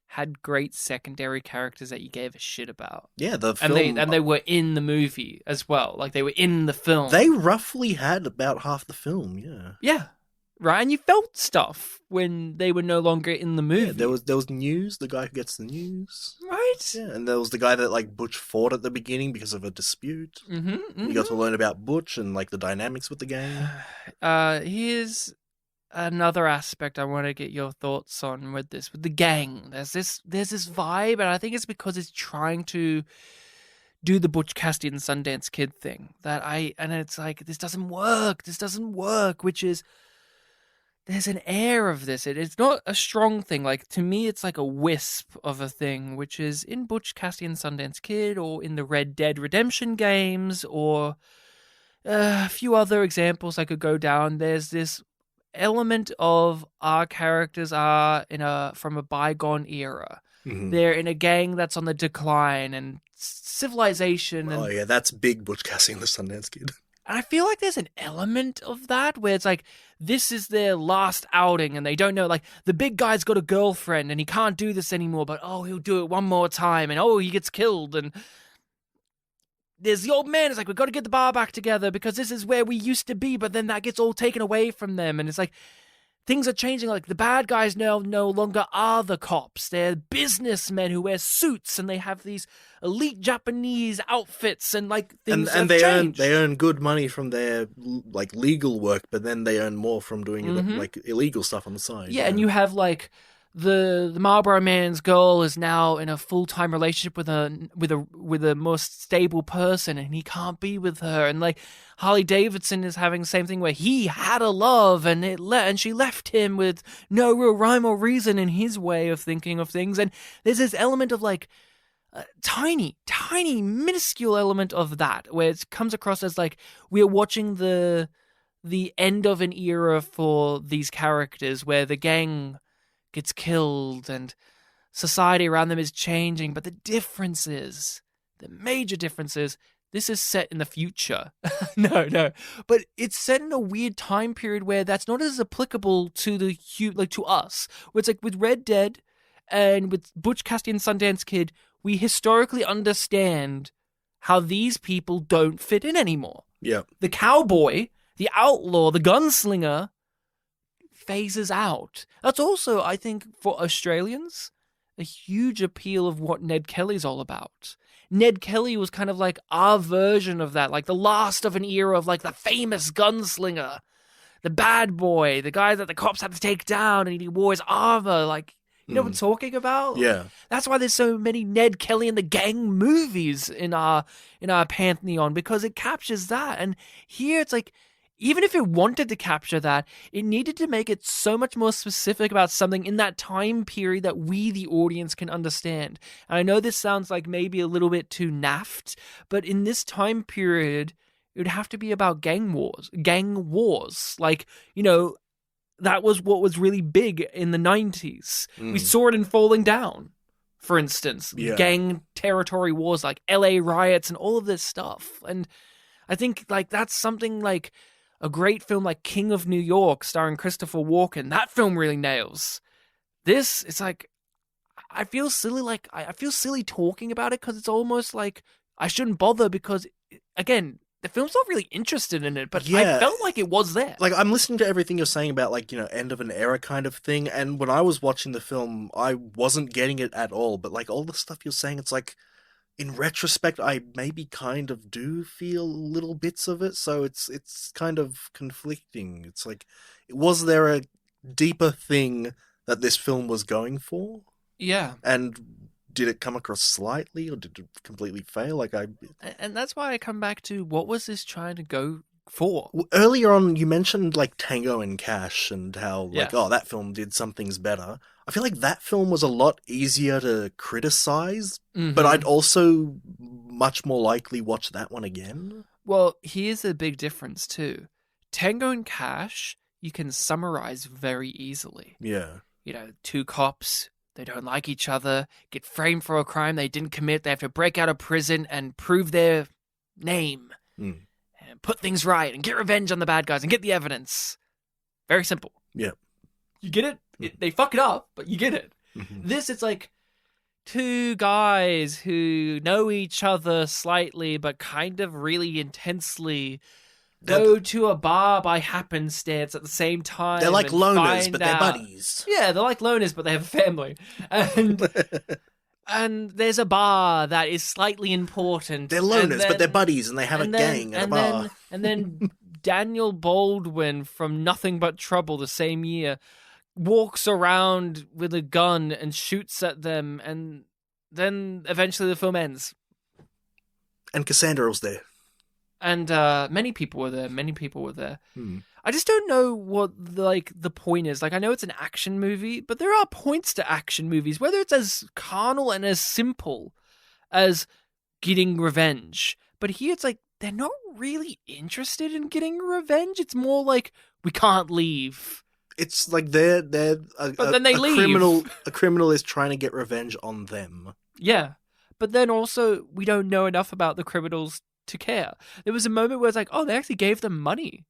had great secondary characters that you gave a shit about. Yeah, the film... And they were in the movie as well. Like, they were in the film. They roughly had about half the film, yeah. Yeah. Right, and you felt stuff when they were no longer in the movie. Yeah, there was news, the guy who gets the news. Right. Yeah, and there was the guy that, like, Butch fought at the beginning because of a dispute. You got to learn about Butch and, like, the dynamics with the gang. Here's another aspect I want to get your thoughts on with the gang. There's this vibe, and I think it's because it's trying to do the Butch Cassidy and Sundance Kid thing. And it's like, this doesn't work, which is... There's an air of this. It's not a strong thing. Like, to me, it's like a wisp of a thing, which is in Butch Cassidy and Sundance Kid, or in the Red Dead Redemption games, or a few other examples I could go down. There's this element of our characters are from a bygone era. They're in a gang that's on the decline, and civilization. And, oh yeah, that's big Butch Cassidy and the Sundance Kid. And I feel like there's an element of that where it's like, this is their last outing and they don't know, like, the big guy's got a girlfriend and he can't do this anymore, but oh, he'll do it one more time, and oh, he gets killed. And there's the old man, it's like, we've got to get the bar back together because this is where we used to be, but then that gets all taken away from them. And it's like, things are changing. Like, the bad guys now no longer are the cops. They're businessmen who wear suits, and they have these elite Japanese outfits, and like things and have changed. They earn good money from their like legal work, but then they earn more from doing like illegal stuff on the side. Yeah, and you have like the Marlborough Man's girl is now in a full-time relationship with a more stable person, and he can't be with her. And like Harley Davidson is having the same thing where he had a love and she left him with no real rhyme or reason in his way of thinking of things. And there's this element of like a tiny, minuscule element of that where it comes across as like we're watching the end of an era for these characters where the gang gets killed and society around them is changing. But the major difference is, this is set in the future. No. But it's set in a weird time period where that's not as applicable to to us. Where it's like with Red Dead and with Butch Cassidy and Sundance Kid, we historically understand how these people don't fit in anymore. Yeah. The cowboy, the outlaw, the gunslinger phases out. That's also, I think, for Australians, a huge appeal of what Ned Kelly's all about. Ned Kelly was kind of like our version of that, like the last of an era of like the famous gunslinger, the bad boy, the guy that the cops had to take down, and he wore his armor. Like, you know what I'm talking about? Yeah. That's why there's so many Ned Kelly and the Gang movies in our pantheon, because it captures that. And here it's like, even if it wanted to capture that, it needed to make it so much more specific about something in that time period that we, the audience, can understand. And I know this sounds like maybe a little bit too naff, but in this time period, it would have to be about gang wars. Like, you know, that was what was really big in the 90s. We Mm. saw it in Falling Down, for instance. Yeah. Gang territory wars like LA riots and all of this stuff. And I think like that's something like a great film like King of New York starring Christopher Walken. That film really nails. This, it's like, I feel silly. I feel silly talking about it because it's almost like I shouldn't bother because, again, the film's not really interested in it, but Yeah. I felt like it was there. Like, I'm listening to everything you're saying about, like, end of an era kind of thing, and when I was watching the film, I wasn't getting it at all, but, like, all the stuff you're saying, it's like, in retrospect, I maybe kind of do feel little bits of it, so it's kind of conflicting. It's like, was there a deeper thing that this film was going for? Yeah. And did it come across slightly, or did it completely fail? And that's why I come back to, what was this trying to go for? Earlier on, you mentioned, like, Tango and Cash and how, like, Yes. oh, that film did some things better. I feel like that film was a lot easier to criticize, but I'd also much more likely watch that one again. Well, here's a big difference too. Tango and Cash, you can summarize very easily. Yeah. Two cops, they don't like each other, get framed for a crime they didn't commit. They have to break out of prison and prove their name Mm. and put things right and get revenge on the bad guys and get the evidence. Very simple. Yeah. You get it? They fuck it up, but you get it. Mhm. This, it's like two guys who know each other slightly, but kind of really intensely go to a bar by happenstance at the same time. They're like and loners, find but they're out- buddies. Yeah, they're like loners, but they have a family. And there's a bar that is slightly important. They're and loners, but then- they're buddies, and they have a and then- gang at a and bar. then- and then Daniel Baldwin from Nothing But Trouble the same year walks around with a gun and shoots at them, and then eventually the film ends. And Cassandra was there. And many people were there. Hmm. I just don't know what the point is. Like, I know it's an action movie, but there are points to action movies, whether it's as carnal and as simple as getting revenge. But here it's like they're not really interested in getting revenge. It's more like, we can't leave. It's like they're But then they leave. A criminal is trying to get revenge on them. Yeah. But then also, we don't know enough about the criminals to care. There was a moment where it's like, oh, they actually gave them money.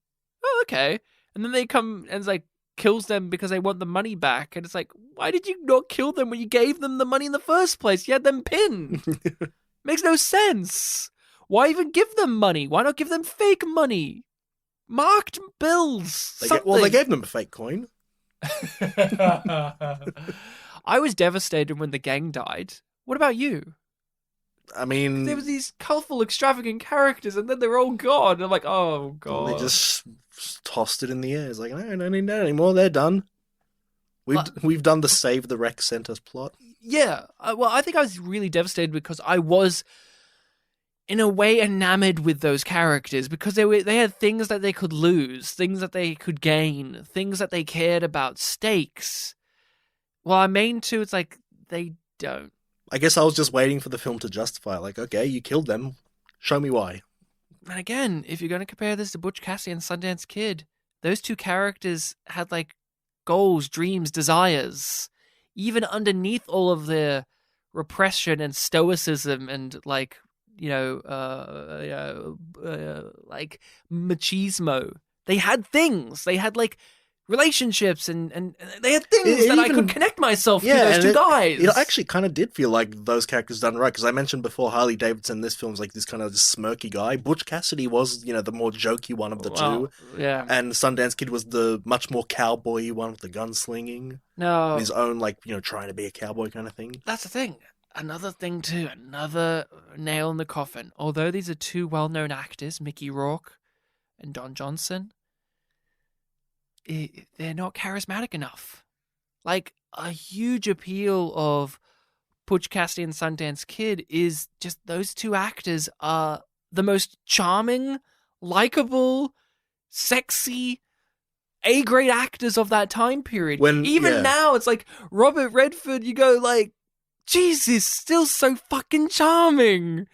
Oh, okay. And then they come and it's like kills them because they want the money back. And it's like, why did you not kill them when you gave them the money in the first place? You had them pinned. Makes no sense. Why even give them money? Why not give them fake money? Marked bills. They gave them a fake coin. I was devastated when the gang died. What about you? I mean, There was these colourful, extravagant characters, and then they're all gone. I'm like, oh god. they just tossed it in the air. It's like, no, I don't need that anymore. They're done. We've done the Save the Rec Center's plot. Yeah. Well, I think I was really devastated because I was, in a way, enamored with those characters because they had things that they could lose, things that they could gain, things that they cared about, stakes. Well, I mean, too, it's like they don't. I guess I was just waiting for the film to justify, like, okay, you killed them. Show me why. And again, if you're going to compare this to Butch Cassidy and Sundance Kid, those two characters had, like, goals, dreams, desires. Even underneath all of their repression and stoicism and, like, like machismo, they had things. They had, like, relationships and they had things that I could connect myself to those two guys. It actually kind of did feel like those characters done right, because I mentioned before Harley Davidson, this film's like this kind of smirky guy. Butch Cassidy was, the more jokey one of the two. Yeah. And Sundance Kid was the much more cowboy one with the gunslinging. No. His own, like, trying to be a cowboy kind of thing. That's the thing. Another thing too, another nail in the coffin. Although these are two well-known actors, Mickey Rourke and Don Johnson, they're not charismatic enough. Like, a huge appeal of Butch Cassidy and Sundance Kid is just those two actors are the most charming, likable, sexy, A-grade actors of that time period. Even now, it's like Robert Redford, you go like, Jesus, still so fucking charming.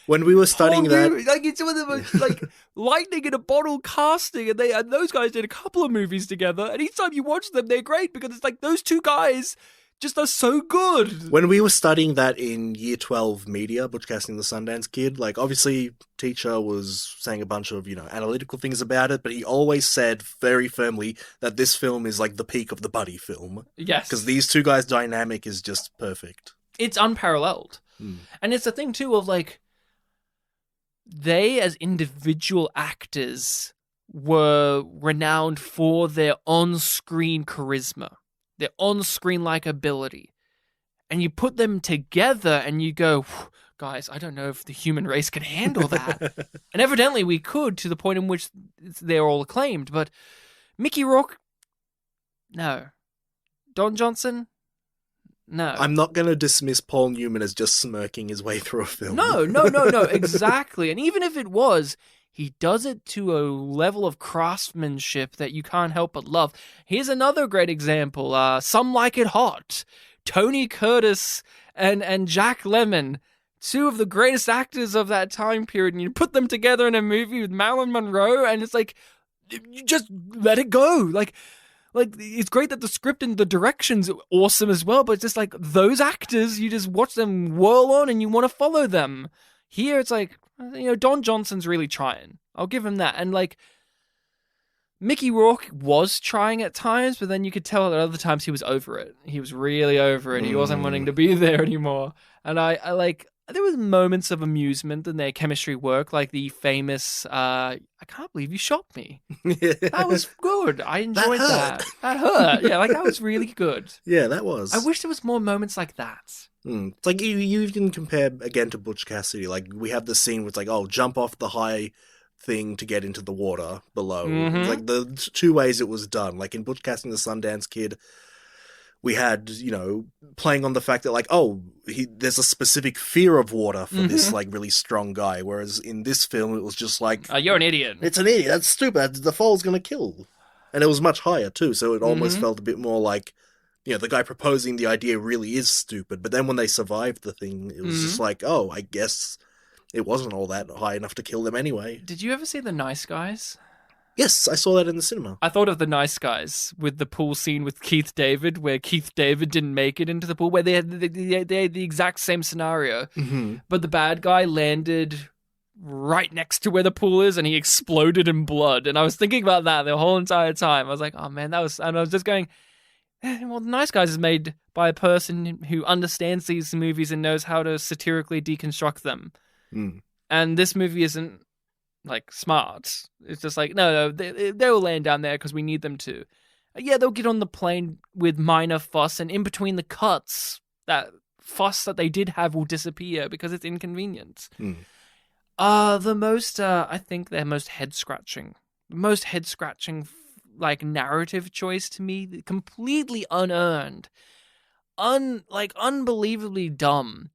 When we were studying that, like it's one of the most like lightning in a bottle casting, and those guys did a couple of movies together, and each time you watch them, they're great because it's like those two guys just are so good. when we were studying that in year 12 media, Butch Cassidy and the Sundance Kid, like obviously teacher was saying a bunch of, analytical things about it, but he always said very firmly that this film is like the peak of the buddy film. Yes. Because these two guys' dynamic is just perfect. It's unparalleled. And it's the thing too of like, they as individual actors were renowned for their on-screen charisma, their on-screen likability. And you put them together and you go, guys, I don't know if the human race can handle that. And evidently we could, to the point in which they're all acclaimed. But Mickey Rourke, no. Don Johnson, no. I'm not going to dismiss Paul Newman as just smirking his way through a film. No, exactly. And even if it was, he does it to a level of craftsmanship that you can't help but love. Here's another great example. Some Like It Hot. Tony Curtis and Jack Lemmon, two of the greatest actors of that time period, and you put them together in a movie with Marilyn Monroe, and it's like, you just let it go. Like it's great that the script and the direction's awesome as well, but it's just like those actors, you just watch them whirl on and you want to follow them. Here it's like, Don Johnson's really trying. I'll give him that. And like, Mickey Rourke was trying at times, but then you could tell at other times he was over it. He was really over it. He wasn't wanting to be there anymore. And I like, there was moments of amusement in their chemistry work, like the famous, I can't believe you shot me. That was good. I enjoyed that. That hurt. Yeah, like that was really good. Yeah, that was. I wish there was more moments like that. It's like you even compare again to Butch Cassidy. Like we have the scene where it's like, oh, jump off the high thing to get into the water below. It's like the two ways it was done. Like in Butch Cassidy and the Sundance Kid, we had, playing on the fact that like, there's a specific fear of water for this like really strong guy. Whereas in this film, it was just like, you're an idiot. It's an idiot. That's stupid. The fall's going to kill. And it was much higher too. So it almost felt a bit more like, the guy proposing the idea really is stupid. But then when they survived the thing, it was just like, oh, I guess it wasn't all that high enough to kill them anyway. Did you ever see The Nice Guys? Yes, I saw that in the cinema. I thought of The Nice Guys with the pool scene with Keith David, where Keith David didn't make it into the pool, where they had the exact same scenario. But the bad guy landed right next to where the pool is and he exploded in blood. And I was thinking about that the whole entire time. I was like, oh man, and I was just going, well, The Nice Guys is made by a person who understands these movies and knows how to satirically deconstruct them. And this movie isn't like smart. It's just like, no, they'll land down there because we need them to. Yeah, they'll get on the plane with minor fuss, and in between the cuts, that fuss that they did have will disappear because it's inconvenient. The most, I think their most head-scratching like narrative choice to me, completely unearned, unbelievably dumb,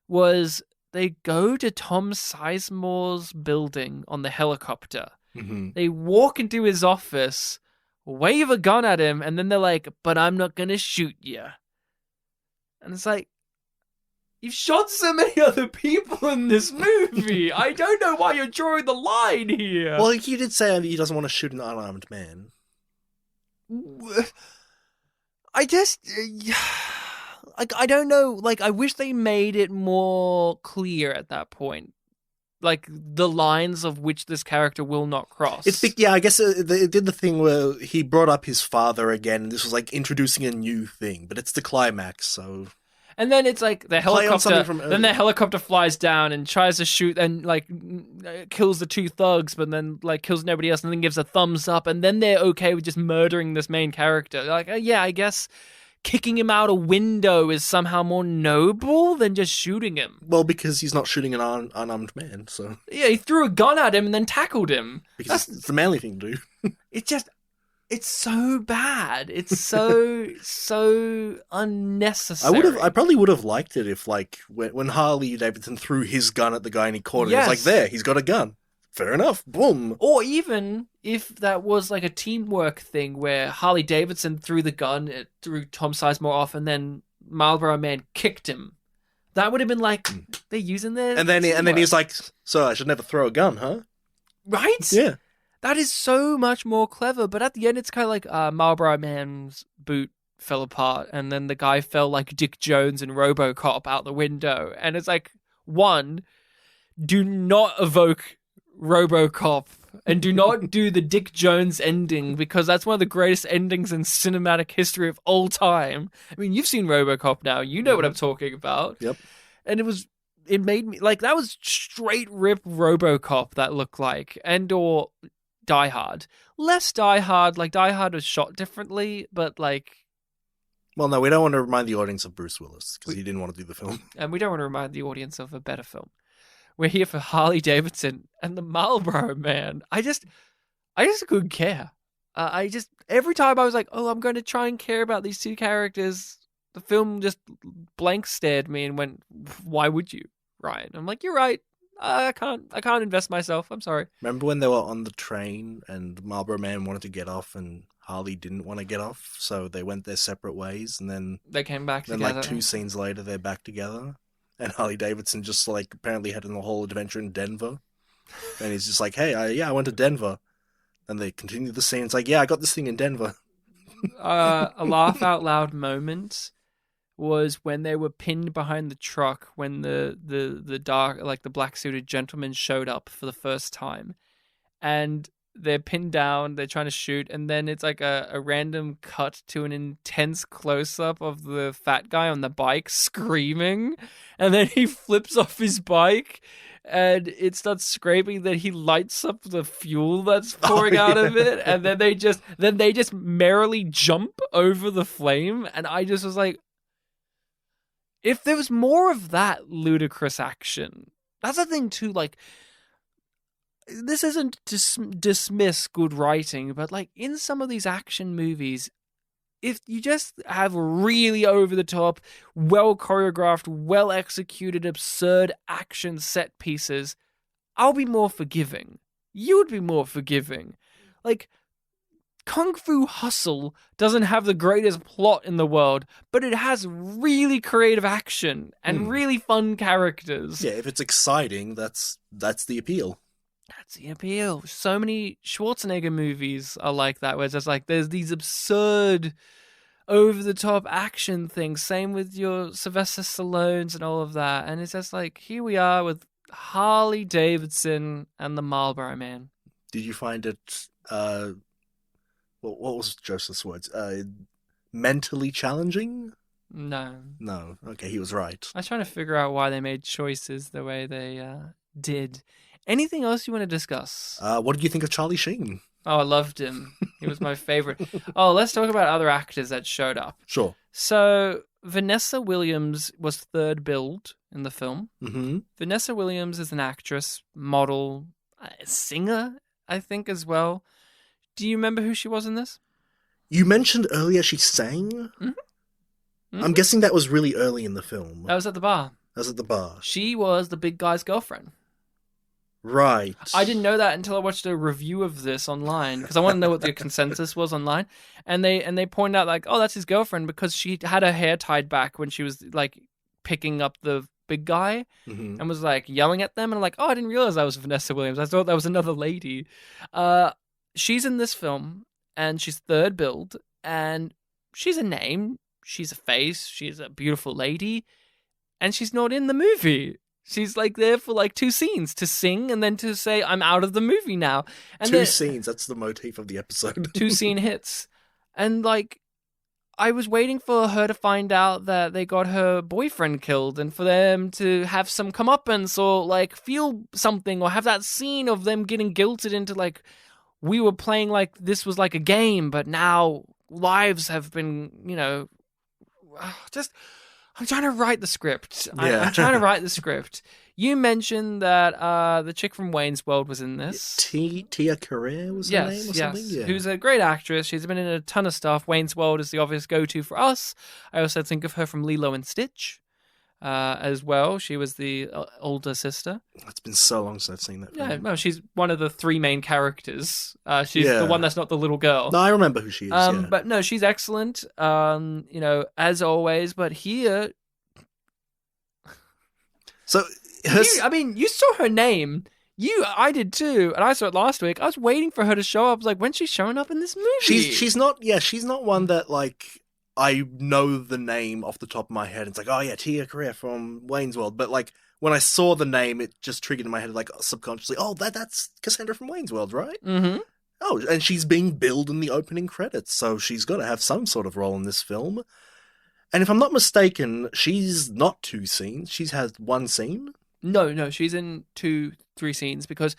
was they go to Tom Sizemore's building on the helicopter. They walk into his office, wave a gun at him, and then they're like, but I'm not going to shoot you. And it's like, you've shot so many other people in this movie. I don't know why you're drawing the line here. Well, he did say he doesn't want to shoot an unarmed man. I just... I don't know. Like, I wish they made it more clear at that point. Like, the lines of which this character will not cross. I guess it did the thing where he brought up his father again, and this was like introducing a new thing, but it's the climax, so... And then it's like the helicopter flies down and tries to shoot and like kills the two thugs, but then like kills nobody else and then gives a thumbs up, and then they're okay with just murdering this main character. Like, yeah, I guess kicking him out a window is somehow more noble than just shooting him. Well, because he's not shooting an unarmed man, so... Yeah, he threw a gun at him and then tackled him. Because it's the manly thing to do. It's so bad. It's so unnecessary. I probably would have liked it if, like, when Harley Davidson threw his gun at the guy and he caught it, it was like, there, he's got a gun. Fair enough. Boom. Or even if that was like a teamwork thing where Harley Davidson threw the gun, it threw Tom Sizemore off, and then Marlboro Man kicked him. That would have been like, they're using their... And then he's like, so I should never throw a gun, huh? Right? Yeah. That is so much more clever. But at the end, it's kind of like Marlborough Man's boot fell apart, and then the guy fell like Dick Jones and RoboCop out the window. And it's like, one, do not evoke RoboCop and do not do the Dick Jones ending, because that's one of the greatest endings in cinematic history of all time. I mean, you've seen RoboCop now. You know what I'm talking about. Yep. And it made me, like, that was straight rip RoboCop that looked like, and or Die Hard. Less Die Hard, like Die Hard was shot differently, but like... Well, no, we don't want to remind the audience of Bruce Willis, because he didn't want to do the film. And we don't want to remind the audience of a better film. We're here for Harley Davidson and the Marlboro Man. I just couldn't care. Every time I was like, oh, I'm going to try and care about these two characters, the film just blank stared me and went, why would you, Ryan? I'm like, you're right. I can't invest myself. I'm sorry. Remember when they were on the train and Marlboro Man wanted to get off and Harley didn't want to get off, so they went their separate ways, and then they came back together. Then, like 2 scenes later, they're back together. And Harley Davidson just, like, apparently had a whole adventure in Denver. And he's just like, hey, I went to Denver. And they continue the scene. It's like, yeah, I got this thing in Denver. A laugh out loud moment was when they were pinned behind the truck when the dark, like, the black-suited gentleman showed up for the first time. And they're pinned down, they're trying to shoot, and then it's like a random cut to an intense close-up of the fat guy on the bike screaming, and then he flips off his bike and it starts scraping, then he lights up the fuel that's pouring out of it, and then they just merrily jump over the flame, and I just was like, if there was more of that ludicrous action. That's the thing too, like, this isn't to dismiss good writing, but like in some of these action movies, if you just have really over-the-top, well-choreographed, well-executed, absurd action set pieces, I'll be more forgiving. You would be more forgiving. Like, Kung Fu Hustle doesn't have the greatest plot in the world, but it has really creative action and really fun characters. Yeah, if it's exciting, that's the appeal. That's the appeal. So many Schwarzenegger movies are like that, where it's just like there's these absurd, over-the-top action things. Same with your Sylvester Stallones and all of that. And it's just like, here we are with Harley Davidson and the Marlboro Man. Did you find it, what was Joseph's words? Mentally challenging? No. No. Okay, he was right. I was trying to figure out why they made choices the way they did. Anything else you want to discuss? What did you think of Charlie Sheen? Oh, I loved him. He was my favorite. Oh, let's talk about other actors that showed up. Sure. So, Vanessa Williams was third billed in the film. Mm-hmm. Vanessa Williams is an actress, model, singer, I think, as well. Do you remember who she was in this? You mentioned earlier she sang? Mm-hmm. Mm-hmm. I'm guessing that was really early in the film. That was at the bar. That was at the bar. She was the big guy's girlfriend. Right. I didn't know that until I watched a review of this online, because I want to know what the consensus was online. And they pointed out, like, oh, that's his girlfriend, because she had her hair tied back when she was, like, picking up the big guy and was, like, yelling at them. And I'm like, oh, I didn't realize that was Vanessa Williams. I thought that was another lady. She's in this film, and she's third billed, and she's a name. She's a face. She's a beautiful lady. And she's not in the movie. She's, like, there for, like, 2 scenes to sing and then to say, I'm out of the movie now. And 2 scenes, that's the motif of the episode. 2 scene hits. And, like, I was waiting for her to find out that they got her boyfriend killed and for them to have some comeuppance or, like, feel something or have that scene of them getting guilted into, like, we were playing like this was like a game, but now lives have been, you know, just... I'm trying to write the script. Yeah. I'm trying to write the script. You mentioned that the chick from Wayne's World was in this. Tia Carrere was her name or something? Yeah. Who's a great actress. She's been in a ton of stuff. Wayne's World is the obvious go-to for us. I also think of her from Lilo and Stitch as well. She was the older sister. It's been so long since I've seen that film. Yeah, no, she's one of the 3 main characters. She's the one that's not the little girl. No, I remember who she is, yeah. But no, she's excellent, you know, as always. But here, So, her, you saw her name. I did too, and I saw it last week. I was waiting for her to show up. Like, when's she showing up in this movie? she's not one that like I know the name off the top of my head. It's like, oh yeah, Tia Carrere from Wayne's World. But like when I saw the name, it just triggered in my head like subconsciously. Oh, that's Cassandra from Wayne's World, right? Mm-hmm. Oh, and she's being billed in the opening credits, so she's got to have some sort of role in this film. And if I'm not mistaken, she's not 2 scenes. She's had 1 scene. No, she's in 2-3 scenes because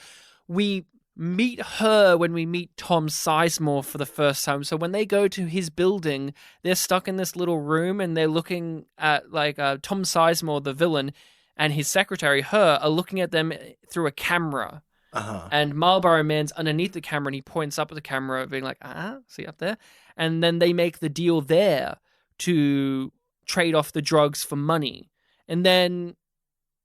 we meet her when we meet Tom Sizemore for the first time. So when they go to his building, they're stuck in this little room and they're looking at like Tom Sizemore, the villain, and his secretary, her, are looking at them through a camera. Uh-huh. And Marlboro Man's underneath the camera and he points up at the camera being like, see up there? And then they make the deal there to trade off the drugs for money. And then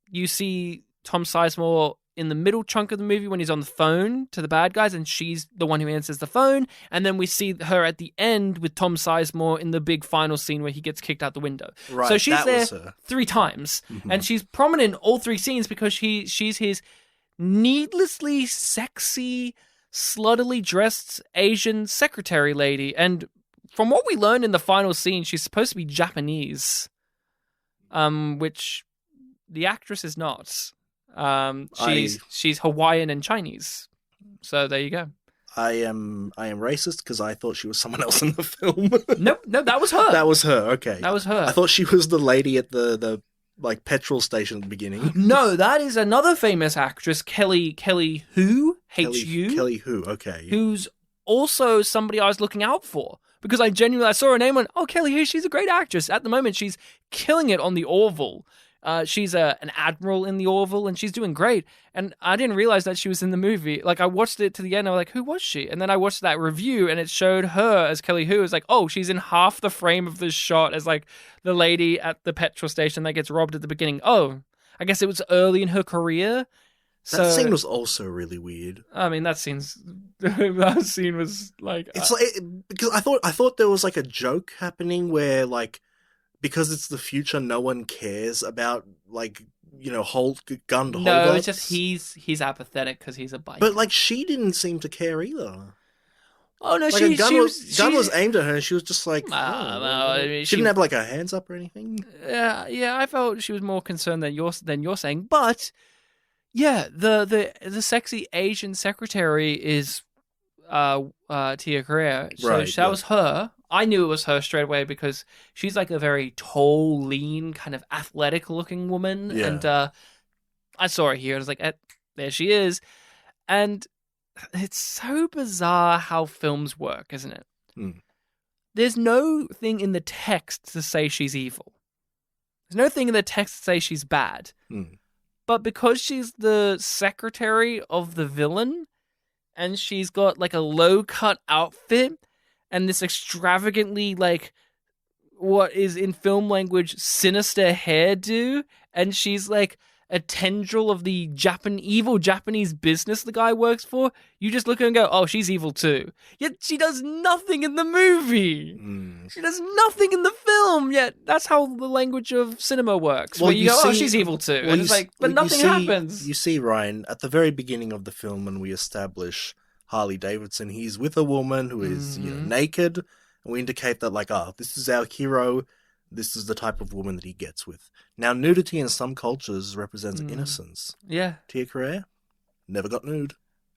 you see Tom Sizemore in the middle chunk of the movie when he's on the phone to the bad guys and she's the one who answers the phone. And then we see her at the end with Tom Sizemore in the big final scene where he gets kicked out the window. Right, so she's there was her. 3 times. Mm-hmm. And she's prominent in all 3 scenes because she's his needlessly sexy, sluttily dressed Asian secretary lady. And from what we learned in the final scene, she's supposed to be Japanese, which the actress is not. She's Hawaiian and Chinese. So there you go. I am racist because I thought she was someone else in the film. No, that was her. That was her. Okay, that was her. I thought she was the lady at the like petrol station at the beginning. No, that is another famous actress, Kelly Hu, H-U. Kelly Hu, okay. Who's also somebody I was looking out for. Because I saw her name and went, oh, Kelly Hu, she's a great actress. At the moment, she's killing it on the Orville. She's an admiral in the Orville, and she's doing great. And I didn't realize that she was in the movie. Like, I watched it to the end, I was like, who was she? And then I watched that review, and it showed her as Kelly Hu. It was like, oh, she's in half the frame of this shot as, like, the lady at the petrol station that gets robbed at the beginning. Oh, I guess it was early in her career. That scene was also really weird. I mean, that scene was like... It's like because I thought there was, like, a joke happening where, like, because it's the future, no one cares about, like, you know, gunned holdups. No, it's just he's apathetic because he's a biker. But, like, she didn't seem to care either. Oh, no, like, gun was aimed at her and she was just like... no, I mean, she didn't have, like, her hands up or anything? Yeah, I felt she was more concerned than you're saying. But, yeah, the sexy Asian secretary is Tia Carrere. So right, that was her. I knew it was her straight away because she's like a very tall, lean, kind of athletic-looking woman. Yeah. And I saw her here and I was like, there she is. And it's so bizarre how films work, isn't it? Mm. There's no thing in the text to say she's evil. There's no thing in the text to say she's bad. Mm. But because she's the secretary of the villain and she's got like a low-cut outfit and this extravagantly, like, what is in film language, sinister hairdo, and she's like a tendril of the evil Japanese business the guy works for, you just look at her and go, oh, she's evil too. Yet she does nothing in the movie. Mm. She does nothing in the film, yet that's how the language of cinema works. Well, where you go, oh, see- she's evil too. well, And it's like, but nothing happens. You see, Ryan, at the very beginning of the film when we establish Harley Davidson, he's with a woman who is naked, and we indicate that, like, this is our hero, this is the type of woman that he gets with. Now, nudity in some cultures represents innocence. Yeah. Tia Carrere never got nude.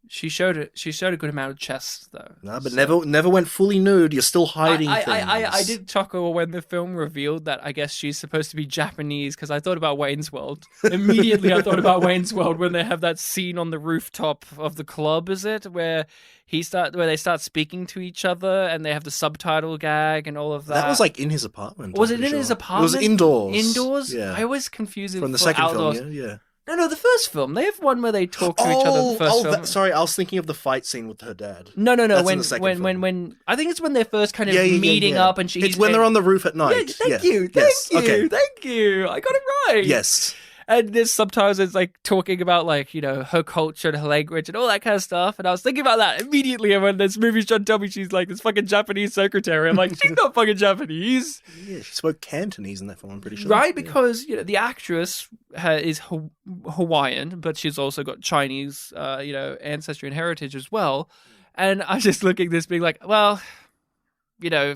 She showed it. She showed a good amount of chest, though. No, but never went fully nude. You're still hiding things. I did chuckle when the film revealed that I guess she's supposed to be Japanese because I thought about Wayne's World. Immediately I thought about Wayne's World when they have that scene on the rooftop of the club, is it? Where they start speaking to each other and they have the subtitle gag and all of that. That was like in his apartment. Was it in his apartment? It was indoors. Indoors? Yeah. I always confuse it From the for second outdoors. film, yeah. No, the first film. They have one where they talk to each other in the first film. Sorry, I was thinking of the fight scene with her dad. No. That's in the second film. When I think it's when they're first kind of meeting up and It's when they're on the roof at night. Thank you. I got it right. Yes. And there's sometimes it's like talking about like, you know, her culture and her language and all that kind of stuff. And I was thinking about that immediately. And when this movie's trying to tell me she's like this fucking Japanese secretary, I'm like, she's not fucking Japanese. Yeah, she spoke Cantonese in that film, I'm pretty sure. Right? Because, you know, the actress is Hawaiian, but she's also got Chinese, you know, ancestry and heritage as well. And I'm just looking at this being like, well, you know,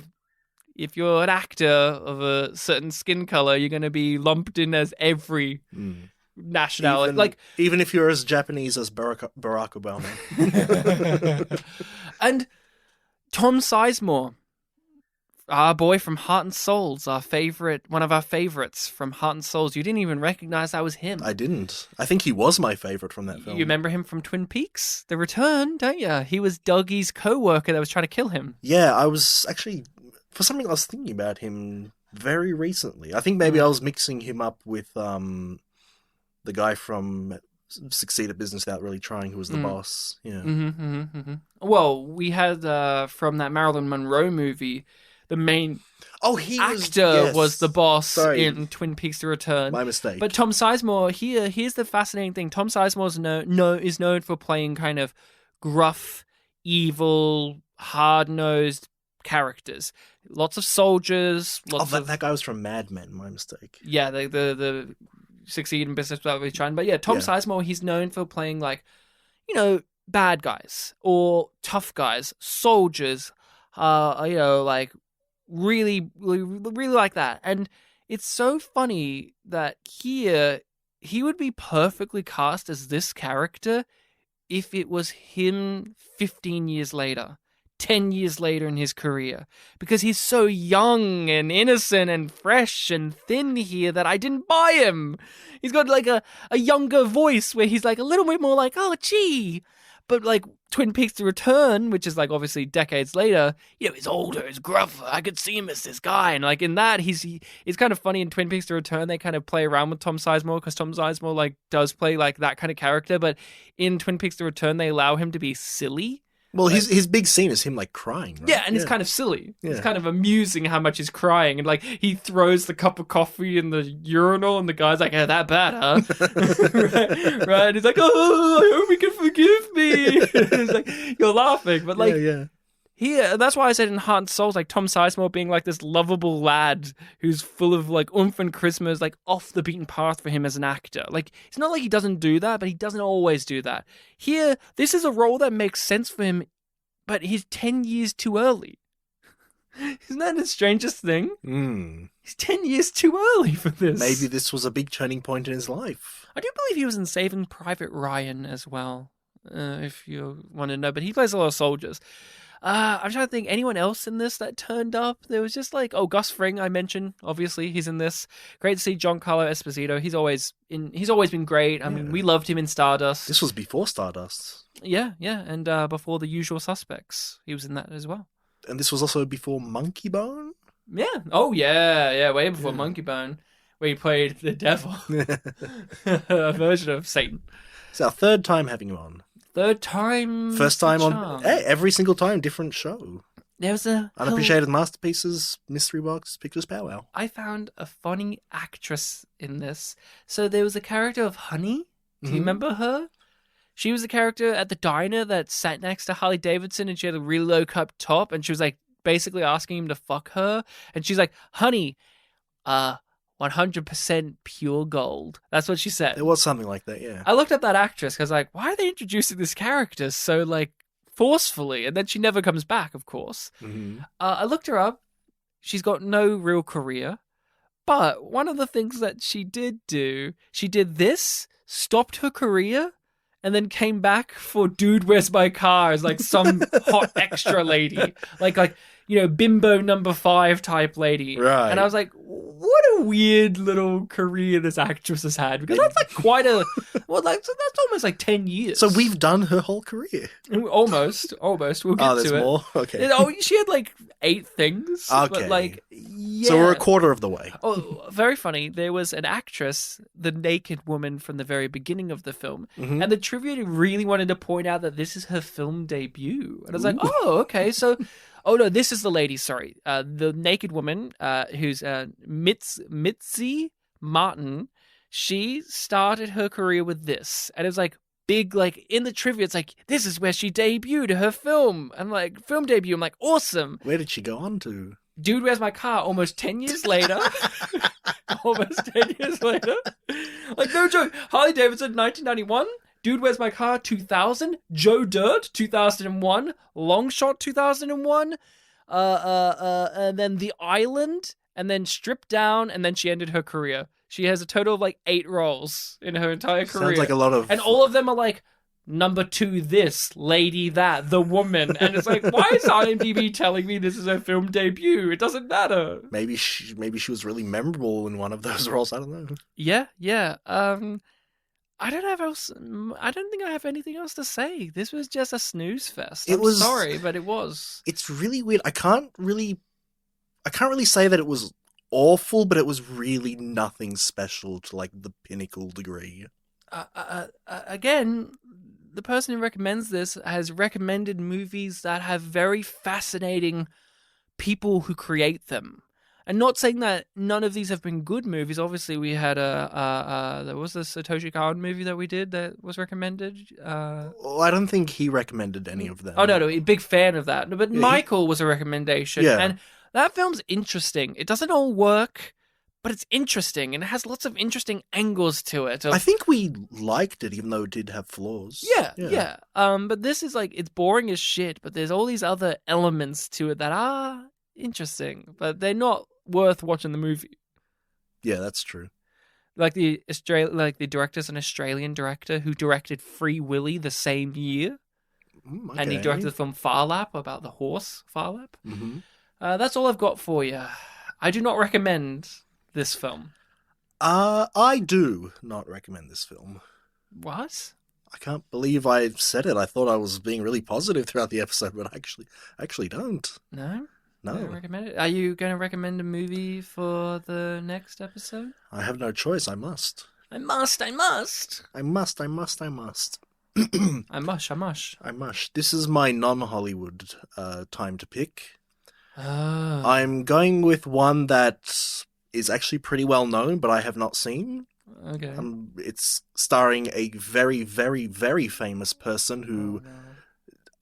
if you're an actor of a certain skin color, you're going to be lumped in as every nationality. Even if you're as Japanese as Barack Obama. And Tom Sizemore, our boy from Heart and Souls, one of our favorites from Heart and Souls. You didn't even recognize that was him. I didn't. I think he was my favorite from that film. You remember him from Twin Peaks? The Return, don't you? He was Dougie's co-worker that was trying to kill him. Yeah, I was actually, for something I was thinking about him very recently. I think maybe I was mixing him up with the guy from Succeed at Business Without Really Trying, who was the boss. Yeah. Well, we had from that Marilyn Monroe movie, the main actor was the boss in Twin Peaks: The Return. My mistake. But Tom Sizemore, here's the fascinating thing. Tom Sizemore is known for playing kind of gruff, evil, hard-nosed characters. Lots of soldiers. That guy was from Mad Men. My mistake. Yeah, the Succeed in Business Without Really Trying. But yeah, Tom Sizemore, he's known for playing like, you know, bad guys or tough guys, soldiers, you know, like really, really, really like that. And it's so funny that here he would be perfectly cast as this character if it was him 15 years later. 10 years later in his career, because he's so young and innocent and fresh and thin here that I didn't buy him. He's got like a younger voice where he's like a little bit more like, oh, gee. But like Twin Peaks: The Return, which is like obviously decades later, you know, he's older, he's gruffer. I could see him as this guy. And like in that, it's kind of funny in Twin Peaks: The Return, they kind of play around with Tom Sizemore because Tom Sizemore like does play like that kind of character. But in Twin Peaks: The Return, they allow him to be silly. Well, his big scene is him like crying, right? Yeah, and it's kind of silly. Yeah. It's kind of amusing how much he's crying, and like he throws the cup of coffee in the urinal, and the guy's like, "Oh, that bad, huh?" right? And he's like, "Oh, I hope he can forgive me." It's like you're laughing, but like, here, that's why I said in Heart and Souls, like Tom Sizemore being like this lovable lad who's full of like oomph and charisma is like off the beaten path for him as an actor. Like it's not like he doesn't do that, but he doesn't always do that. Here, this is a role that makes sense for him, but he's 10 years too early. Isn't that the strangest thing? He's 10 years too early for this. Maybe this was a big turning point in his life. I do believe he was in Saving Private Ryan as well, if you want to know, but he plays a lot of soldiers. I'm trying to think anyone else in this that turned up. There was just like, Gus Fring I mentioned. Obviously, he's in this. Great to see Giancarlo Esposito. He's always been great. I mean, we loved him in Stardust. This was before Stardust. Yeah, and before The Usual Suspects, he was in that as well. And this was also before Monkey Bone. Yeah. Oh yeah, way before Monkey Bone, where he played the devil, a version of Satan. It's our third time having him on. Third time. First time on. Every single time, different show. There was a Unappreciated Masterpieces, Mystery Box, Pictures Powwow. I found a funny actress in this. So there was a character of Honey. Do you remember her? She was the character at the diner that sat next to Harley Davidson, and she had a really low cut top, and she was like basically asking him to fuck her, and she's like, "Honey, 100% pure gold." That's what she said. There was something like that, yeah. I looked up that actress because like, why are they introducing this character so like forcefully? And then she never comes back, of course. I looked her up. She's got no real career. But one of the things that she did do, she did this, stopped her career, and then came back for Dude, Where's My Car as like some hot extra lady. Like, you know, bimbo number 5 type lady. Right. And I was like, what a weird little career this actress has had. Because that's like quite a... Well, like, so that's almost like 10 years. So we've done her whole career. Almost. We'll get to it. Oh, there's more? Okay. She had like 8 things. Okay. But like, yeah. So we're a quarter of the way. Oh, very funny. There was an actress, the naked woman from the very beginning of the film. And the trivia really wanted to point out that this is her film debut. And I was like, oh, okay. So... Oh, no, this is the lady, sorry. The naked woman, who's Mitzi Martin. she started her career with this, and it was like big, like in the trivia, it's like this is where she debuted her film, and like film debut. I'm like, awesome. Where did she go on to? Dude, Where's My Car? Almost 10 years later. Almost 10 years later. Like, no joke. Harley Davidson, 1991. Dude, Where's My Car? 2000. Joe Dirt, 2001. Long Shot, 2001. And then The Island, and then Stripped Down, and then she ended her career. She has a total of like 8 roles in her entire career. Sounds like a lot of... And all of them are like, number 2 this, lady that, the woman. And it's like, why is IMDb telling me this is her film debut? It doesn't matter. Maybe she was really memorable in one of those roles. I don't know. Yeah. I don't think I have anything else to say. This was just a snooze fest. I'm sorry, but it was. It's really weird. I can't really say that it was awful, but it was really nothing special to like the pinnacle degree. Again, the person who recommends this has recommended movies that have very fascinating people who create them. And not saying that none of these have been good movies. Obviously, we had there was a Satoshi Kon movie that we did that was recommended. Well, I don't think he recommended any of them. Oh, no, big fan of that. But yeah, Michael was a recommendation. Yeah. And that film's interesting. It doesn't all work, but it's interesting. And it has lots of interesting angles to it. I think we liked it, even though it did have flaws. Yeah. But this is like, it's boring as shit, but there's all these other elements to it that are interesting, but they're not worth watching the movie. Yeah, that's true. Like the director's an Australian director who directed Free Willy the same year, Okay. and he directed the film Far Lap about the horse Far Lap. Mm-hmm. That's all I've got for you. I do not recommend this film. I do not recommend this film. What? I can't believe I said it. I thought I was being really positive throughout the episode, but I actually don't. No. No. Don't recommend it. Are you going to recommend a movie for the next episode? I have no choice. I must. I must. I must. I mush. This is my non-Hollywood time to pick. Oh. I'm going with one that is actually pretty well known, but I have not seen. Okay. It's starring a very, very, very famous person who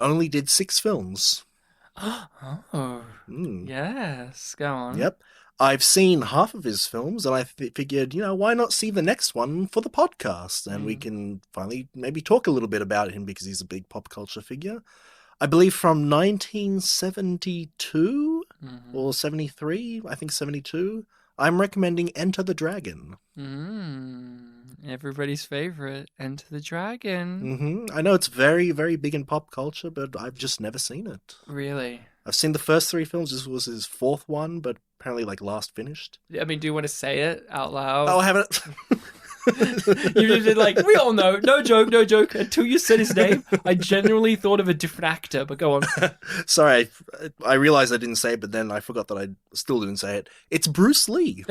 only did 6 films. Oh. Yes. Go on. Yep. I've seen half of his films, and I figured, why not see the next one for the podcast? And we can finally maybe talk a little bit about him because he's a big pop culture figure. I believe from 1972 or 73, I think 72. I'm recommending Enter the Dragon. Everybody's favorite, Enter the Dragon. I know it's very, very big in pop culture, but I've just never seen it. Really? I've seen the first 3 films. This was his 4th one, but apparently last finished. I mean, do you want to say it out loud? Oh, I haven't. You did like, we all know, no joke. Until you said his name, I genuinely thought of a different actor, but go on. Sorry, I realized I didn't say it, but then I forgot that I still didn't say it. It's Bruce Lee.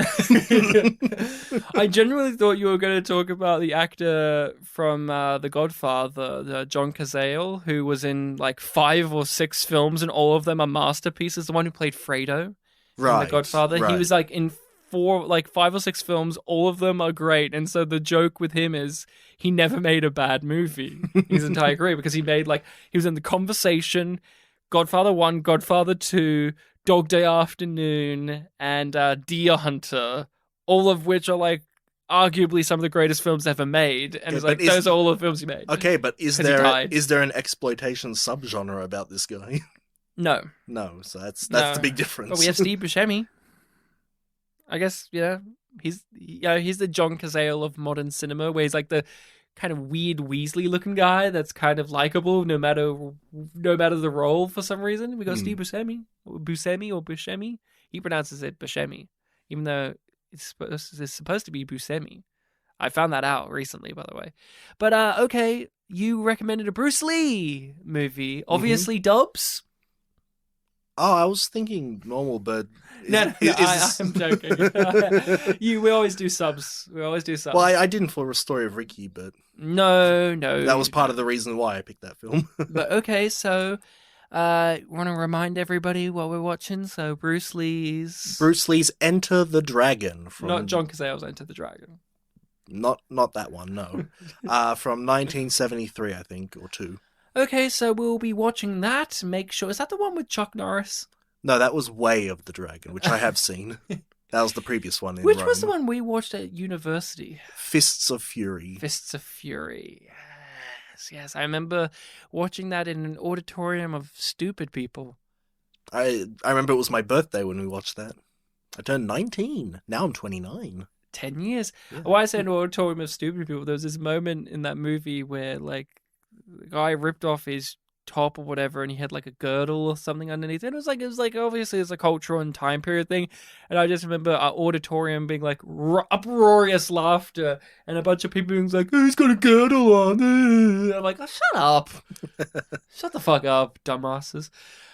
I genuinely thought you were going to talk about the actor from The Godfather, John Cazale, who was in like 5 or 6 films, and all of them are masterpieces. The one who played Fredo in The Godfather. Right. He was like in 5 or 6 films, all of them are great, and so the joke with him is he never made a bad movie his entire career because he was in The Conversation, Godfather 1, Godfather 2, Dog Day Afternoon, and Deer Hunter, all of which are like arguably some of the greatest films ever made, and it's like those are all the films he made. Okay, but is there an exploitation subgenre about this guy? No, so that's the big difference. But we have Steve Buscemi. I guess, he's the John Cazale of modern cinema, where he's like the kind of weird Weasley looking guy that's kind of likable no matter the role for some reason. We got Steve Buscemi. He pronounces it Buscemi, even though it's supposed to be Buscemi. I found that out recently, by the way. But okay, you recommended a Bruce Lee movie, obviously Dubs. Oh, I was thinking normal, but... I'm joking. We always do subs. Well, I didn't for a Story of Ricky, but... No. That was part of the reason why I picked that film. But okay, so... want to remind everybody what we're watching? So Bruce Lee's... Enter the Dragon. Not John Cazale's Enter the Dragon. Not that one, no. From 1973, I think, or two. Okay, so we'll be watching that. Make sure... Is that the one with Chuck Norris? No, that was Way of the Dragon, which I have seen. That was the previous one in Which Rome. was the one we watched at university? Fists of Fury. Fists of Fury. Yes. I remember watching that in an auditorium of stupid people. I remember it was my birthday when we watched that. I turned 19. Now I'm 29. 10 years. Yeah. Why I say an auditorium of stupid people? There was this moment in that movie where, like, the guy ripped off his top or whatever, and he had like a girdle or something underneath it. It was like obviously it's a cultural and time period thing, and I just remember our auditorium being like uproarious laughter, and a bunch of people being like, "Oh, he's got a girdle on." I'm like, oh, shut up, shut the fuck up, dumbasses.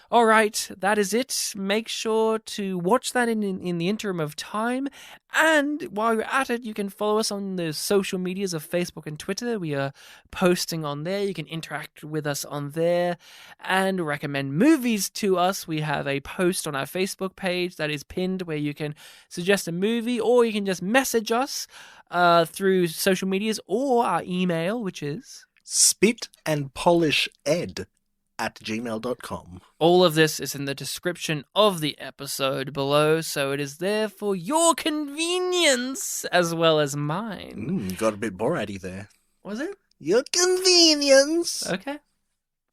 All right, that is it. Make sure to watch that in the interim of time. And while you're at it, you can follow us on the social medias of Facebook and Twitter. We are posting on there. You can interact with us on there and recommend movies to us. We have a post on our Facebook page that is pinned where you can suggest a movie, or you can just message us through social medias or our email, which is spitandpolisheded@gmail.com. All of this is in the description of the episode below, so it is there for your convenience as well as mine. You got a bit Borat-y there. Was it? Your convenience. Okay.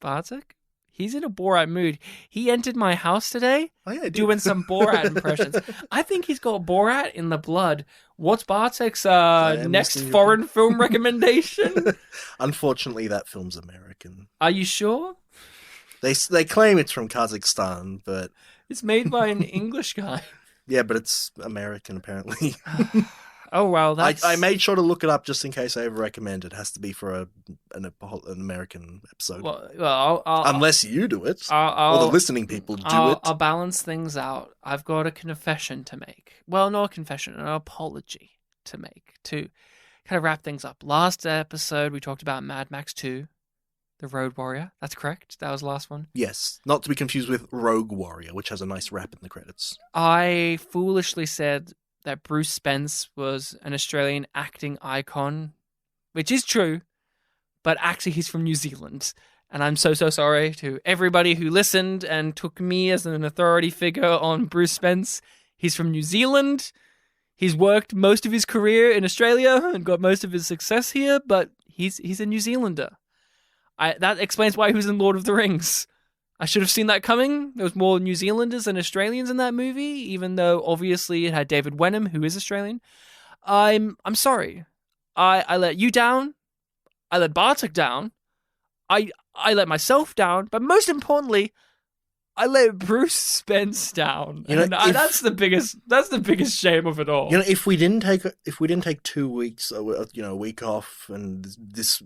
Bartek? He's in a Borat mood. He entered my house today Oh, yeah, I did. doing some Borat impressions. I think he's got Borat in the blood. What's Bartek's am next missing foreign film recommendation? Unfortunately, that film's American. Are you sure? They claim it's from Kazakhstan, but It's made by an English guy. yeah, but it's American apparently. Oh, wow. That's... I made sure to look it up just in case I ever recommend it. It has to be for an American episode. Well, Unless you do it, I'll or the listening people do it. I'll balance things out. I've got a confession to make. Well, not a confession, an apology to make to kind of wrap things up. Last episode, we talked about Mad Max 2, The Road Warrior. That's correct. That was the last one. Yes, not to be confused with Rogue Warrior, which has a nice rap in the credits. I foolishly said that Bruce Spence was an Australian acting icon, which is true, but actually he's from New Zealand. And I'm so sorry to everybody who listened and took me as an authority figure on Bruce Spence. He's from New Zealand. He's worked most of his career in Australia and got most of his success here, but he's a New Zealander. That explains why he was in Lord of the Rings. I should have seen that coming. There was more New Zealanders than Australians in that movie, even though obviously it had David Wenham, who is Australian. I'm sorry. I let you down. I let Bartek down. I let myself down. But most importantly, I let Bruce Spence down. You know, And that's the biggest shame of it all. You know, if we didn't take 2 weeks, a week off, and this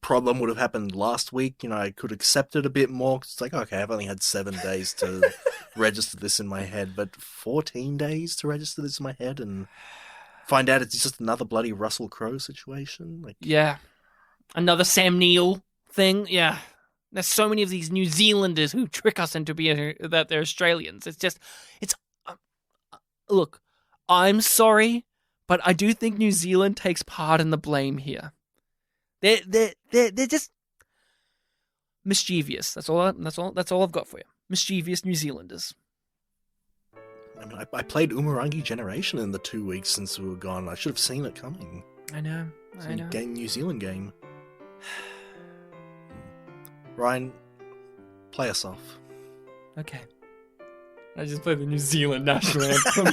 problem would have happened last week, I could accept it a bit more. It's like, okay, I've only had 7 days to register this in my head, but 14 days to register this in my head and find out it's just another bloody Russell Crowe situation. Like, yeah, another Sam Neill thing. Yeah, there's so many of these New Zealanders who trick us into being that they're Australians. Look, I'm sorry, but I do think New Zealand takes part in the blame here. They're just mischievous. That's all I've got for you. Mischievous New Zealanders. I mean, I played Umurangi Generation in the 2 weeks since we were gone. I should have seen it coming. I know. It's a New Zealand game. Ryan, play us off. Okay. I just played the New Zealand national anthem.